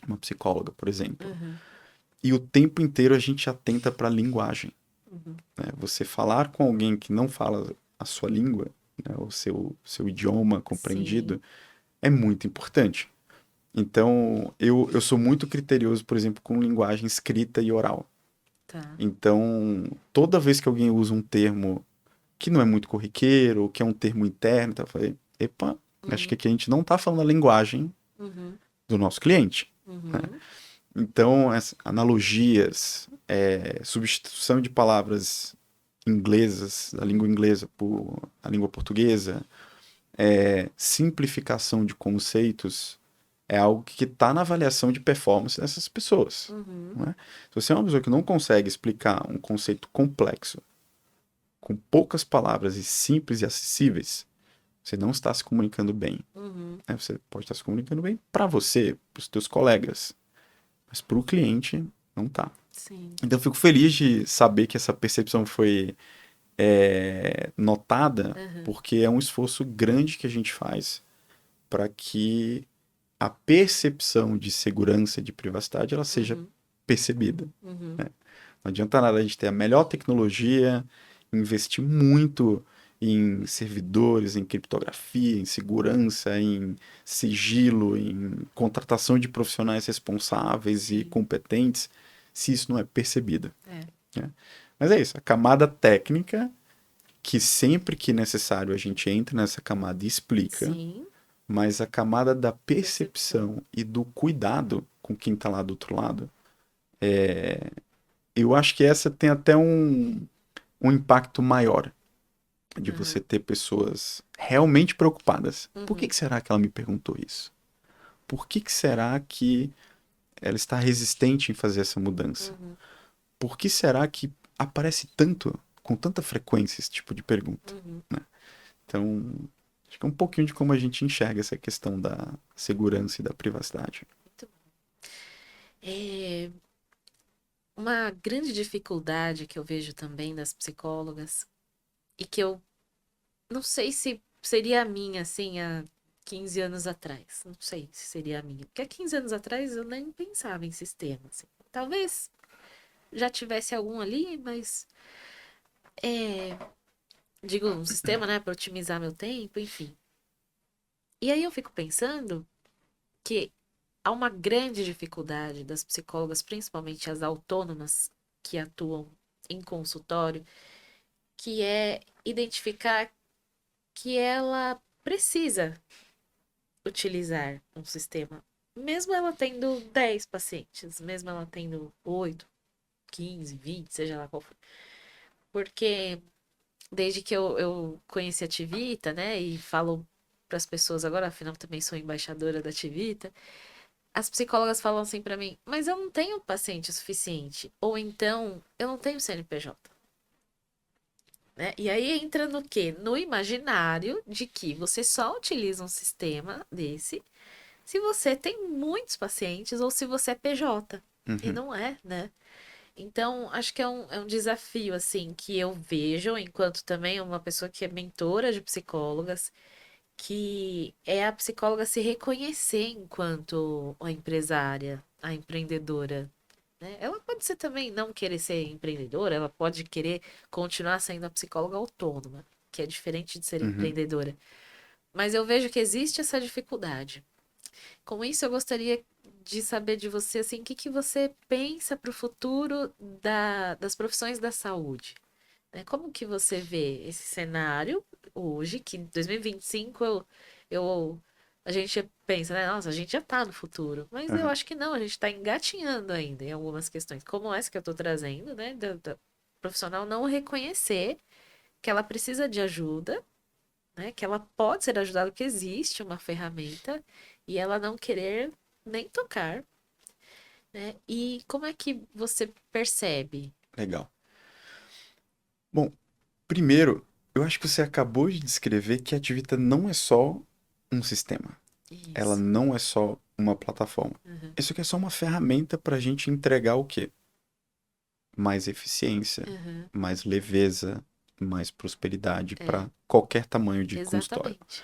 B: uma psicóloga, por exemplo.
A: Uhum.
B: E o tempo inteiro a gente atenta para a linguagem,
A: Uhum.
B: né? Você falar com alguém que não fala a sua língua, né, o seu idioma
A: Sim.
B: compreendido, é muito importante. Então, eu sou muito criterioso, por exemplo, com linguagem escrita e oral.
A: Tá.
B: Então, toda vez que alguém usa um termo que não é muito corriqueiro, ou que é um termo interno, tá, eu falei, epa, acho que
A: Uhum.
B: aqui a gente não está falando a linguagem
A: Uhum.
B: do nosso cliente, né?
A: Uhum.
B: Então, as analogias, substituição de palavras inglesas, da língua inglesa por a língua portuguesa, simplificação de conceitos, é algo que está na avaliação de performance dessas pessoas.
A: Uhum.
B: Não é? Se você é uma pessoa que não consegue explicar um conceito complexo com poucas palavras e simples e acessíveis, você não está se comunicando bem.
A: Uhum.
B: Né? Você pode estar se comunicando bem para você, para os teus colegas, mas para o cliente não está.
A: Sim.
B: Então, eu fico feliz de saber que essa percepção foi notada,
A: Uhum.
B: porque é um esforço grande que a gente faz para que a percepção de segurança e de privacidade ela seja
A: Uhum.
B: percebida.
A: Uhum.
B: Né? Não adianta nada a gente ter a melhor tecnologia, investir muito em servidores, em criptografia, em segurança, em sigilo, em contratação de profissionais responsáveis e
A: Sim.
B: competentes, se isso não é percebido.
A: É.
B: Né? Mas é isso, a camada técnica, que sempre que necessário a gente entra nessa camada e explica,
A: Sim.
B: mas a camada da
A: Percepção.
B: percepção e do cuidado com quem está lá do outro lado, eu acho que essa tem até um impacto maior de você
A: Uhum.
B: ter pessoas realmente preocupadas. Por
A: Uhum.
B: que será que ela me perguntou isso? Por que será que ela está resistente em fazer essa mudança?
A: Uhum.
B: Por que será que aparece tanto, com tanta frequência, esse tipo de pergunta?
A: Uhum.
B: Né? Então, Acho que é um pouquinho de como a gente enxerga essa questão da segurança e da privacidade.
A: Muito bom. É, uma grande dificuldade que eu vejo também das psicólogas e que eu não sei se seria a minha, assim, há 15 anos atrás. Não sei se seria a minha. Porque há 15 anos atrás eu nem pensava em sistema, assim. Talvez já tivesse algum ali, mas é, digo, um sistema, né, para otimizar meu tempo, enfim. E aí eu fico pensando que há uma grande dificuldade das psicólogas, principalmente as autônomas que atuam em consultório, que é identificar que ela precisa utilizar um sistema, mesmo ela tendo 10 pacientes, mesmo ela tendo 8, 15, 20, seja lá qual for. Porque desde que eu conheci a Tivita, né, e falo para as pessoas agora, afinal também sou embaixadora da Tivita, as psicólogas falam assim para mim, mas eu não tenho paciente suficiente, ou então eu não tenho CNPJ. Né? E aí entra no quê? No imaginário de que você só utiliza um sistema desse se você tem muitos pacientes ou se você é PJ. E
B: Uhum,
A: não é, né? Então, acho que é um desafio, assim, que eu vejo, enquanto também uma pessoa que é mentora de psicólogas, que é a psicóloga se reconhecer enquanto a empresária, a empreendedora, né? Ela pode ser também não querer ser empreendedora, ela pode querer continuar sendo a psicóloga autônoma, que é diferente de ser
B: uhum.
A: empreendedora. Mas eu vejo que existe essa dificuldade. Com isso, eu gostaria de saber de você, assim, o que que você pensa para o futuro das profissões da saúde, né? Como que você vê esse cenário hoje, que em 2025 a gente pensa, né? Nossa, a gente já tá no futuro. Mas eu
B: Aham.
A: acho que não, a gente tá engatinhando ainda em algumas questões, como essa que eu tô trazendo, né? Da profissional não reconhecer que ela precisa de ajuda, né? Que ela pode ser ajudada, que existe uma ferramenta, e ela não querer nem tocar, né? E como é que você percebe
B: Legal. Bom, primeiro, eu acho que você acabou de descrever que a Tivita não é só um sistema. Ela
A: isso?
B: não é só uma plataforma.
A: Uhum,
B: Isso aqui é só uma ferramenta para a gente entregar o quê? Mais eficiência,
A: uhum,
B: mais leveza, mais prosperidade
A: é,
B: para qualquer tamanho de consultório.
A: exatamente.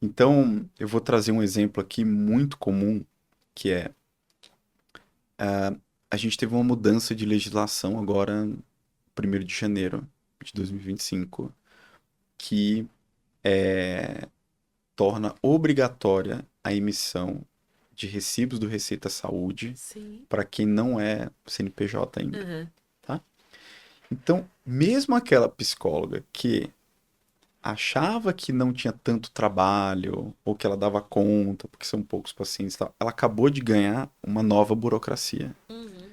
B: Então, eu vou trazer um exemplo aqui muito comum, que é a gente teve uma mudança de legislação agora, 1º de janeiro de 2025, que torna obrigatória a emissão de recibos do Receita Saúde
A: Sim.
B: para quem não é CNPJ ainda,
A: Uhum.
B: tá? Então, mesmo aquela psicóloga que achava que não tinha tanto trabalho ou que ela dava conta, porque são poucos pacientes, e tal, ela acabou de ganhar uma nova burocracia,
A: Uhum.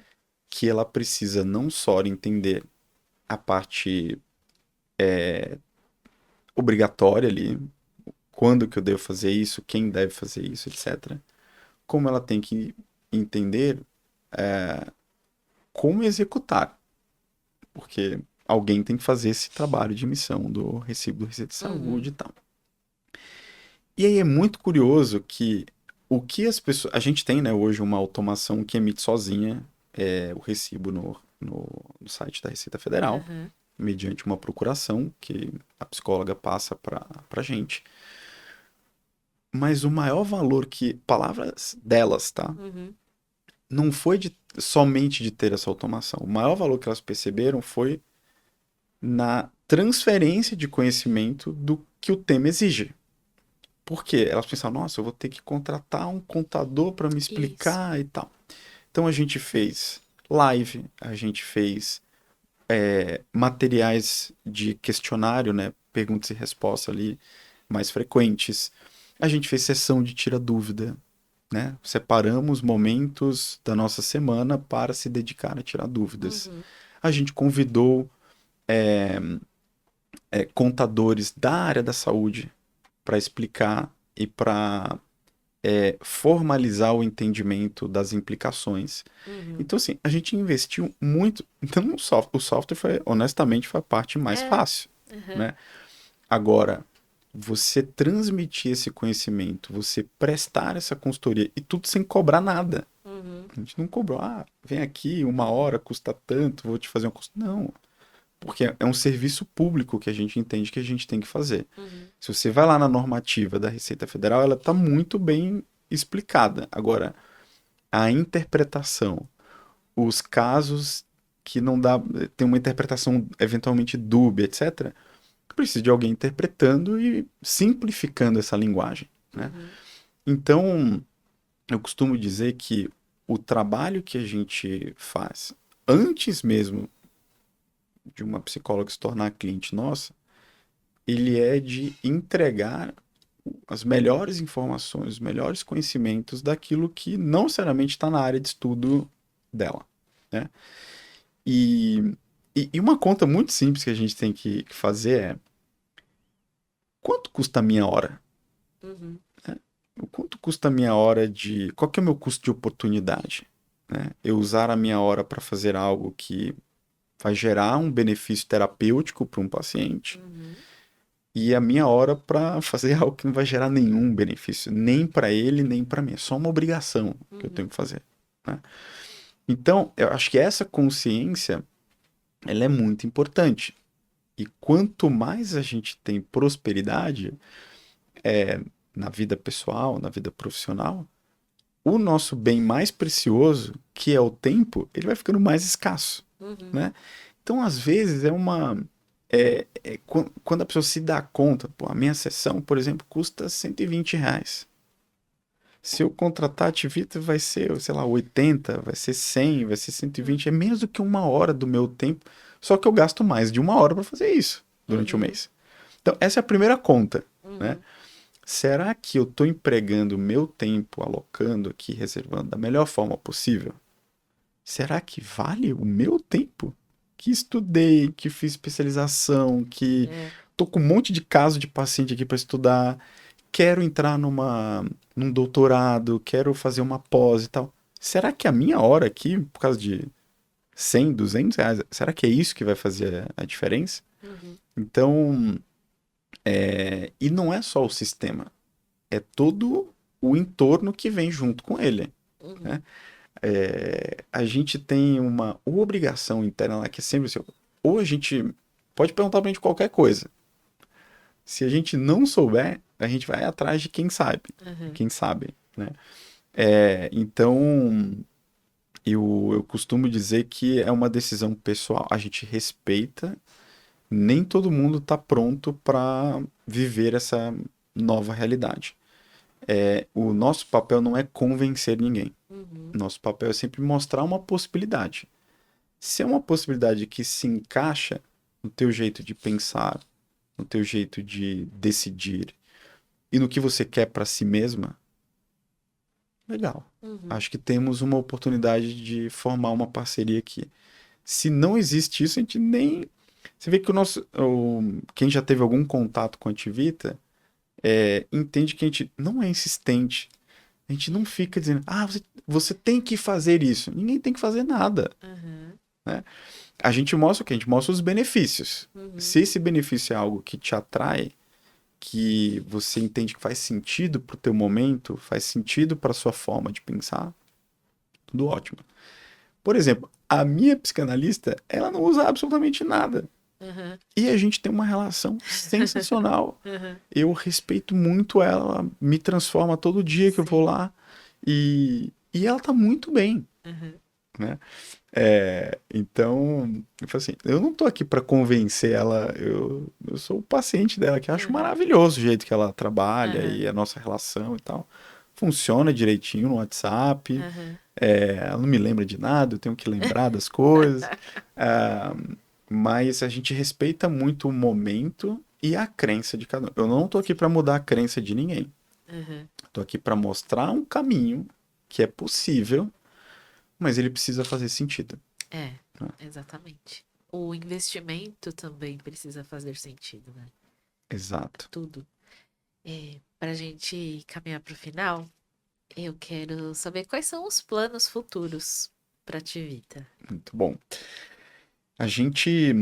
B: que ela precisa não só entender a parte obrigatória ali, quando que eu devo fazer isso, quem deve fazer isso, etc. Como ela tem que entender como executar, porque alguém tem que fazer esse trabalho de emissão do recibo do Receita de Saúde
A: Uhum.
B: e tal. E aí é muito curioso que o que as pessoas. A gente tem, né, hoje uma automação que emite sozinha o recibo no site da Receita Federal,
A: Uhum.
B: mediante uma procuração que a psicóloga passa para gente. Mas o maior valor que. Palavras delas, tá?
A: Uhum.
B: Não foi somente de ter essa automação. O maior valor que elas perceberam foi na transferência de conhecimento do que o tema exige. Por quê? Elas pensaram, nossa, eu vou ter que contratar um contador para me
A: Isso.
B: explicar e tal. Então a gente fez live, a gente fez materiais de questionário, né? Perguntas e respostas ali mais frequentes. A gente fez sessão de tira dúvida, né? Separamos momentos da nossa semana para se dedicar a tirar dúvidas.
A: Uhum.
B: A gente convidou contadores da área da saúde para explicar e para formalizar o entendimento das implicações.
A: Uhum.
B: Então, assim, a gente investiu muito. Então, o software, foi, honestamente, foi a parte mais
A: É.
B: fácil,
A: Uhum.
B: né? Agora, você transmitir esse conhecimento, você prestar essa consultoria e tudo sem cobrar nada.
A: Uhum.
B: A gente não cobrou, vem aqui, 1 hora custa tanto, vou te fazer uma consulta. Não, porque é um serviço público que a gente entende que a gente tem que fazer.
A: Uhum.
B: Se você vai lá na normativa da Receita Federal, ela está muito bem explicada. Agora, a interpretação, os casos que não dá, tem uma interpretação eventualmente dúbia, etc., precisa de alguém interpretando e simplificando essa linguagem, né?
A: Uhum.
B: Então, eu costumo dizer que o trabalho que a gente faz antes mesmo de uma psicóloga se tornar cliente nossa, ele é de entregar as melhores informações, os melhores conhecimentos daquilo que não necessariamente está na área de estudo dela, né? E, e uma conta muito simples que a gente tem que fazer é: quanto custa a minha hora?
A: Uhum.
B: Né? O quanto custa a minha hora de... Qual que é o meu custo de oportunidade? Né? Eu usar a minha hora para fazer algo que vai gerar um benefício terapêutico para um paciente
A: Uhum.
B: e a minha hora para fazer algo que não vai gerar nenhum benefício, nem para ele, nem para mim. É só uma obrigação que eu tenho
A: Uhum.
B: que fazer, né? Então, eu acho que essa consciência, ela é muito importante. E quanto mais a gente tem prosperidade na vida pessoal, na vida profissional, o nosso bem mais precioso, que é o tempo, ele vai ficando mais escasso,
A: Uhum.
B: né? Então, às vezes, quando a pessoa se dá conta, pô, a minha sessão, por exemplo, custa R$ 120. Se eu contratar a Tivita, vai ser, sei lá, 80, vai ser 100, vai ser 120. É menos do que 1 hora do meu tempo. Só que eu gasto mais de 1 hora para fazer isso durante o
A: Uhum.
B: mês. Então, essa é a primeira conta, né?
A: Uhum.
B: Será que eu estou empregando o meu tempo, alocando aqui, reservando da melhor forma possível? Será que vale o meu tempo? Que estudei, que fiz especialização, que
A: É.
B: tô com um monte de caso de paciente aqui para estudar, quero entrar num doutorado, quero fazer uma pós e tal. Será que a minha hora aqui, por causa de 100, R$ 200, será que é isso que vai fazer a diferença?
A: Uhum.
B: Então, e não é só o sistema, é todo o entorno que vem junto com ele,
A: Uhum.
B: né? A gente tem uma obrigação interna lá que é sempre assim, ou a gente pode perguntar pra gente qualquer coisa. Se a gente não souber, a gente vai atrás de
A: Uhum.
B: quem sabe, né? Então, eu costumo dizer que é uma decisão pessoal. A gente respeita, nem todo mundo está pronto para viver essa nova realidade. O nosso papel não é convencer ninguém.
A: Uhum.
B: Nosso papel é sempre mostrar uma possibilidade. Se é uma possibilidade que se encaixa no teu jeito de pensar, no teu jeito de decidir e no que você quer para si mesma, legal.
A: Uhum.
B: Acho que temos uma oportunidade de formar uma parceria aqui. Se não existe isso, a gente nem. Você vê que quem já teve algum contato com a Tivita entende que a gente não é insistente. A gente não fica dizendo, você tem que fazer isso. Ninguém tem que fazer nada,
A: Uhum.
B: né? A gente mostra o quê? A gente mostra os benefícios.
A: Uhum.
B: Se esse benefício é algo que te atrai, que você entende que faz sentido pro teu momento, faz sentido para sua forma de pensar, tudo ótimo. Por exemplo, a minha psicanalista, ela não usa absolutamente nada.
A: Uhum.
B: E a gente tem uma relação sensacional.
A: Uhum.
B: Eu respeito muito ela, ela me transforma todo dia que eu vou
A: Sim.
B: lá e ela tá muito bem,
A: Uhum.
B: né? Então, eu falo assim, eu não tô aqui para convencer ela, eu sou o paciente dela, que acho
A: Uhum.
B: maravilhoso o jeito que ela trabalha
A: Uhum.
B: e a nossa relação e tal. Funciona direitinho no WhatsApp,
A: Uhum.
B: ela não me lembra de nada, eu tenho que lembrar das coisas. Ah, mas a gente respeita muito o momento e a crença de cada um. Eu não tô aqui para mudar a crença de ninguém.
A: Uhum.
B: Tô aqui para mostrar um caminho que é possível, mas ele precisa fazer sentido,
A: É,
B: né?
A: exatamente. O investimento também precisa fazer sentido, né?
B: Exato.
A: Tudo. Para a gente caminhar para o final, eu quero saber quais são os planos futuros para a Tivita.
B: Muito bom. A gente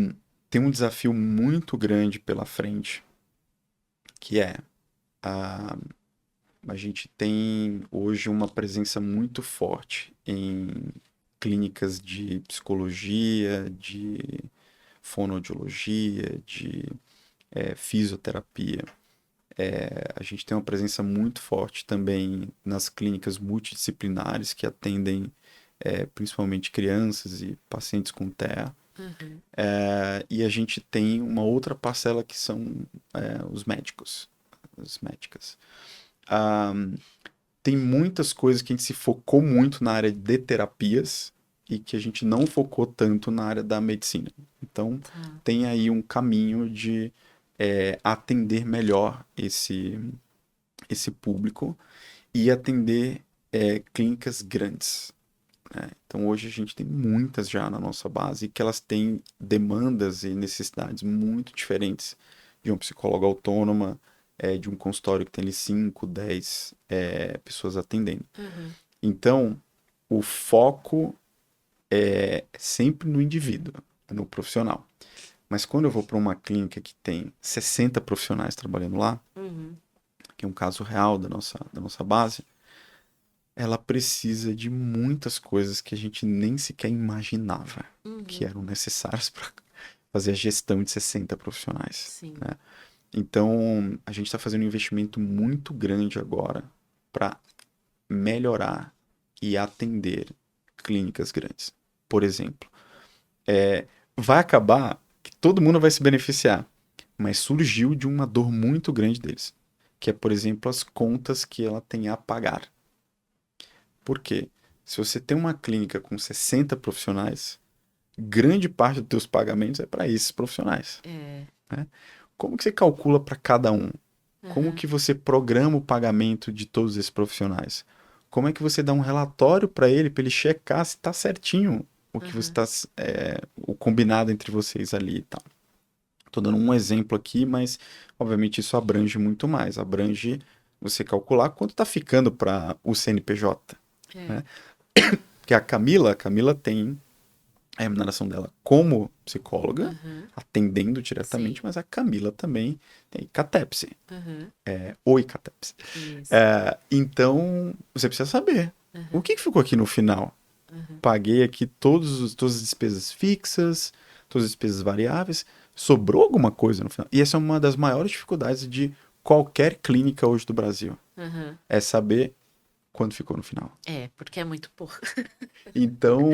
B: tem um desafio muito grande pela frente, que é a, a gente tem hoje uma presença muito forte em clínicas de psicologia, de fonoaudiologia, de fisioterapia. A gente tem uma presença muito forte também nas clínicas multidisciplinares que atendem principalmente crianças e pacientes com TEA.
A: Uhum.
B: E a gente tem uma outra parcela que são os médicos, as médicas. Ah, tem muitas coisas que a gente se focou muito na área de terapias e que a gente não focou tanto na área da medicina. Então,
A: Tá.
B: tem aí um caminho de atender melhor esse público e atender clínicas grandes, né? Então, hoje a gente tem muitas já na nossa base que elas têm demandas e necessidades muito diferentes de uma psicóloga autônoma, de um consultório que tem ali 5, 10 pessoas atendendo.
A: Uhum.
B: Então, o foco é sempre no indivíduo, no profissional. Mas quando eu vou para uma clínica que tem 60 profissionais trabalhando lá,
A: Uhum.
B: que é um caso real da nossa base, ela precisa de muitas coisas que a gente nem sequer imaginava que
A: Uhum.
B: eram necessárias para fazer a gestão de 60 profissionais,
A: Sim.
B: né? Então, a gente está fazendo um investimento muito grande agora para melhorar e atender clínicas grandes. Por exemplo, vai acabar que todo mundo vai se beneficiar, mas surgiu de uma dor muito grande deles, que é, por exemplo, as contas que ela tem a pagar. Por quê? Se você tem uma clínica com 60 profissionais, grande parte dos teus pagamentos é para esses profissionais,
A: É.
B: né? Como que você calcula para cada um? Como
A: Uhum.
B: que você programa o pagamento de todos esses profissionais? Como é que você dá um relatório para ele checar se está certinho o que você
A: Uhum.
B: está, o combinado entre vocês ali e tal. Estou dando um exemplo aqui, mas obviamente isso abrange muito mais. Abrange você calcular quanto está ficando para o CNPJ,
A: É.
B: né? Porque a Camila tem a remuneração dela como psicóloga,
A: Uhum.
B: atendendo
A: Sim.
B: diretamente, mas a Camila também tem CATEPS,
A: Uhum.
B: oi CATEPS.
A: Isso.
B: Então, você precisa saber o
A: Uhum.
B: que ficou aqui no final.
A: Uhum.
B: Paguei aqui todas as despesas fixas, todas as despesas variáveis, sobrou alguma coisa no final. E essa é uma das maiores dificuldades de qualquer clínica hoje do Brasil,
A: Uhum.
B: é saber quanto ficou no final.
A: É, porque é muito pouco.
B: Então,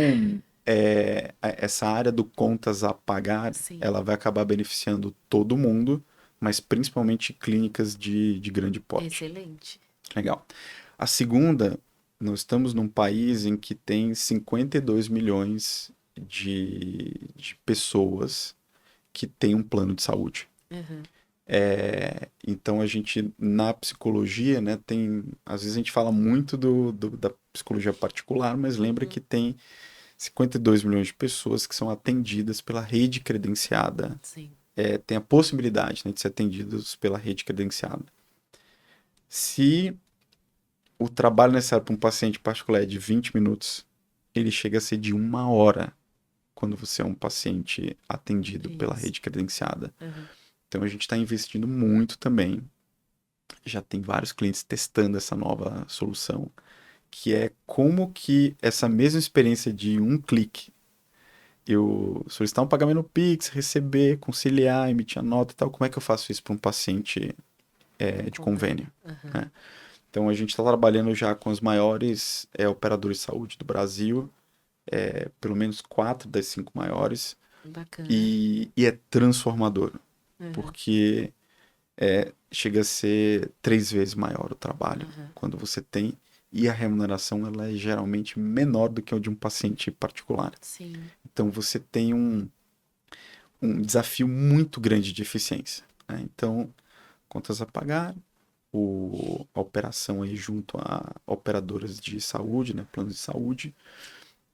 B: essa área do contas a pagar,
A: Sim.
B: ela vai acabar beneficiando todo mundo, mas principalmente clínicas de grande porte.
A: Excelente.
B: Legal. A segunda, nós estamos num país em que tem 52 milhões de pessoas que têm um plano de saúde.
A: Uhum.
B: Então a gente, na psicologia, né, às vezes a gente fala muito da psicologia particular, mas lembra
A: Uhum.
B: que tem 52 milhões de pessoas que são atendidas pela rede credenciada.
A: Sim.
B: Tem a possibilidade, né, de ser atendidos pela rede credenciada. Se o trabalho necessário para um paciente particular é de 20 minutos, ele chega a ser de 1 hora quando você é um paciente atendido pela
A: Isso.
B: rede credenciada.
A: Uhum.
B: Então a gente está investindo muito também. Já tem vários clientes testando essa nova solução, que é como que essa mesma experiência de um clique, eu solicitar um pagamento no Pix, receber, conciliar, emitir a nota e tal, como é que eu faço isso para um paciente
A: Com
B: de
A: convênio.
B: convênio,
A: Uhum.
B: né? Então a gente está trabalhando já com os maiores operadores de saúde do Brasil, pelo menos 4 das 5 maiores,
A: Bacana.
B: e é transformador,
A: Uhum.
B: porque chega a ser 3 vezes maior o trabalho
A: Uhum.
B: quando você tem, e a remuneração ela é geralmente menor do que o de um paciente particular.
A: Sim.
B: Então você tem um desafio muito grande de eficiência, né? Então, contas a pagar, a operação aí junto a operadoras de saúde, né, planos de saúde.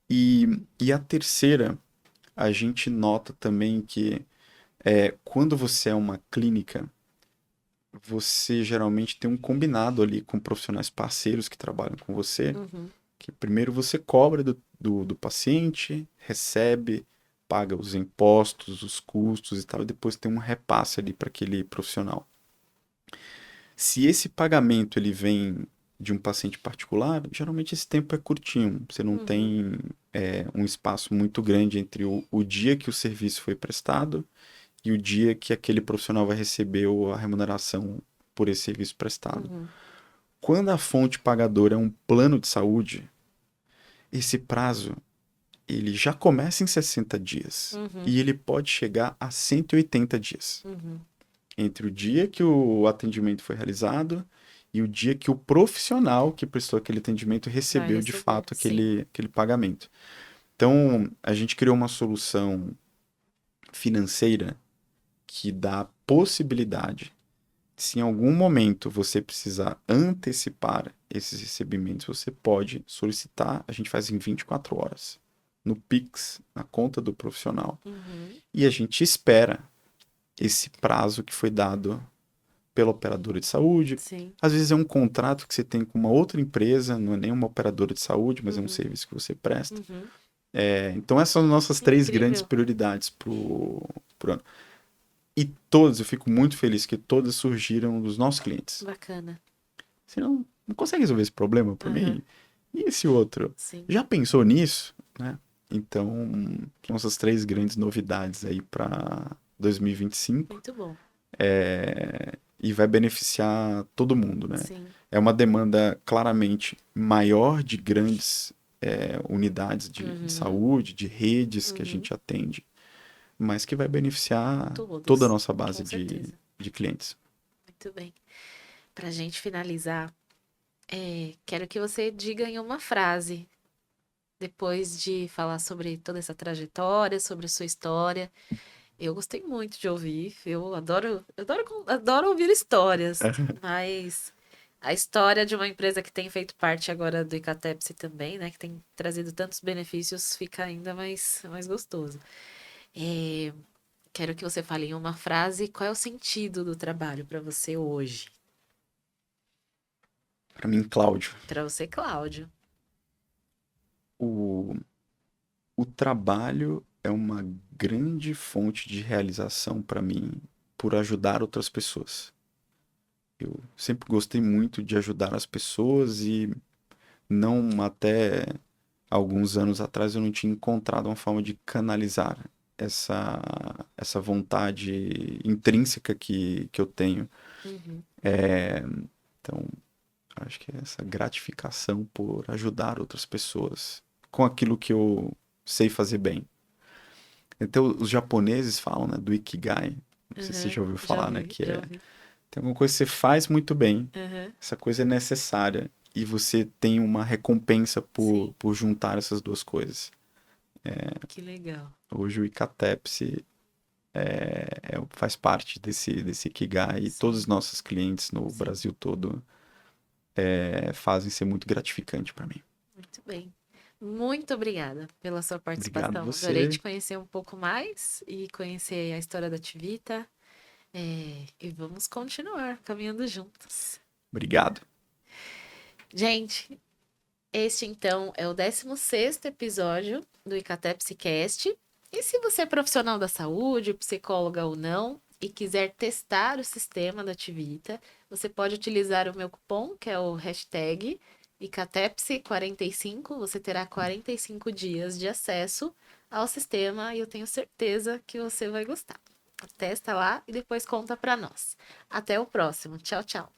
B: E a terceira, a gente nota também que quando você é uma clínica, você geralmente tem um combinado ali com profissionais parceiros que trabalham com você,
A: Uhum.
B: que primeiro você cobra do paciente, recebe, paga os impostos, os custos e tal, e depois tem um repasse ali para aquele profissional. Se esse pagamento ele vem de um paciente particular, geralmente esse tempo é curtinho. Você não
A: Uhum.
B: tem um espaço muito grande entre o dia que o serviço foi prestado e o dia que aquele profissional vai receber a remuneração por esse serviço prestado.
A: Uhum.
B: Quando a fonte pagadora é um plano de saúde, esse prazo ele já começa em 60 dias
A: Uhum.
B: e ele pode chegar a 180 dias.
A: Uhum.
B: Entre o dia que o atendimento foi realizado e o dia que o profissional que prestou aquele atendimento
A: Vai
B: recebeu de
A: receber.
B: fato
A: Sim.
B: aquele pagamento. Então, a gente criou uma solução financeira que dá a possibilidade, se em algum momento você precisar antecipar esses recebimentos, você pode solicitar, a gente faz em 24 horas, no Pix, na conta do profissional.
A: Uhum.
B: E a gente espera esse prazo que foi dado pela operadora de saúde.
A: Sim.
B: Às vezes é um contrato que você tem com uma outra empresa, não é nem uma operadora de saúde, mas é um
A: Uhum.
B: serviço que você presta.
A: Uhum.
B: Então essas são as nossas três grandes
A: Incrível.
B: prioridades pro ano. E todas, eu fico muito feliz que todas surgiram dos nossos clientes.
A: Bacana.
B: Você não consegue resolver esse problema por
A: Uhum.
B: mim? E esse outro?
A: Sim.
B: Já pensou nisso? Né? Então, são essas três grandes novidades aí para 2025.
A: Muito bom.
B: E vai beneficiar todo mundo, né?
A: Sim.
B: É uma demanda claramente maior de grandes unidades de
A: Uhum.
B: saúde, de redes que a
A: Uhum.
B: gente atende, mas que vai beneficiar toda a
A: Todos.
B: nossa base
A: Com certeza.
B: de clientes.
A: Muito bem. Pra gente finalizar, quero que você diga em uma frase, depois de falar sobre toda essa trajetória, sobre a sua história. Eu gostei muito de ouvir. Eu adoro ouvir histórias, mas a história de uma empresa que tem feito parte agora do Icatepsi também, né, que tem trazido tantos benefícios, fica ainda mais gostoso. É, quero que você fale em uma frase qual é o sentido do trabalho para você hoje.
B: Para mim, Cláudio,
A: Para você, Cláudio.
B: o, o trabalho é uma grande fonte de realização para mim por ajudar outras pessoas. Eu sempre gostei muito de ajudar as pessoas e não até alguns anos atrás eu não tinha encontrado uma forma de canalizar essa, essa vontade intrínseca que eu tenho.
A: Uhum.
B: Então, acho que é essa gratificação por ajudar outras pessoas com aquilo que eu sei fazer bem. Então, os japoneses falam, né, do Ikigai. Não sei se você
A: Uhum.
B: já ouviu
A: Já
B: falar, né,
A: ouvi,
B: que
A: já
B: é
A: ouvi.
B: tem alguma coisa que você faz muito bem,
A: Uhum.
B: essa coisa é necessária e você tem uma recompensa
A: Sim,
B: por juntar essas duas coisas.
A: que legal.
B: Hoje o Icatepse faz parte desse Ikigai e todos os
A: Sim,
B: nossos clientes no
A: sim.
B: Brasil todo fazem ser muito gratificante para mim.
A: Muito bem. Muito obrigada pela sua
B: Obrigado
A: participação. Adorei te
B: você,
A: conhecer um pouco mais e conhecer a história da Tivita. E vamos continuar caminhando juntos.
B: obrigado.
A: Gente, este então é o 16º episódio do Icatepsicast. E se você é profissional da saúde, psicóloga ou não, e quiser testar o sistema da Tivita, você pode utilizar o meu cupom, que é o hashtag Icatepse45. Você terá 45 dias de acesso ao sistema e eu tenho certeza que você vai gostar. Testa lá e depois conta para nós. Até o próximo. Tchau, tchau.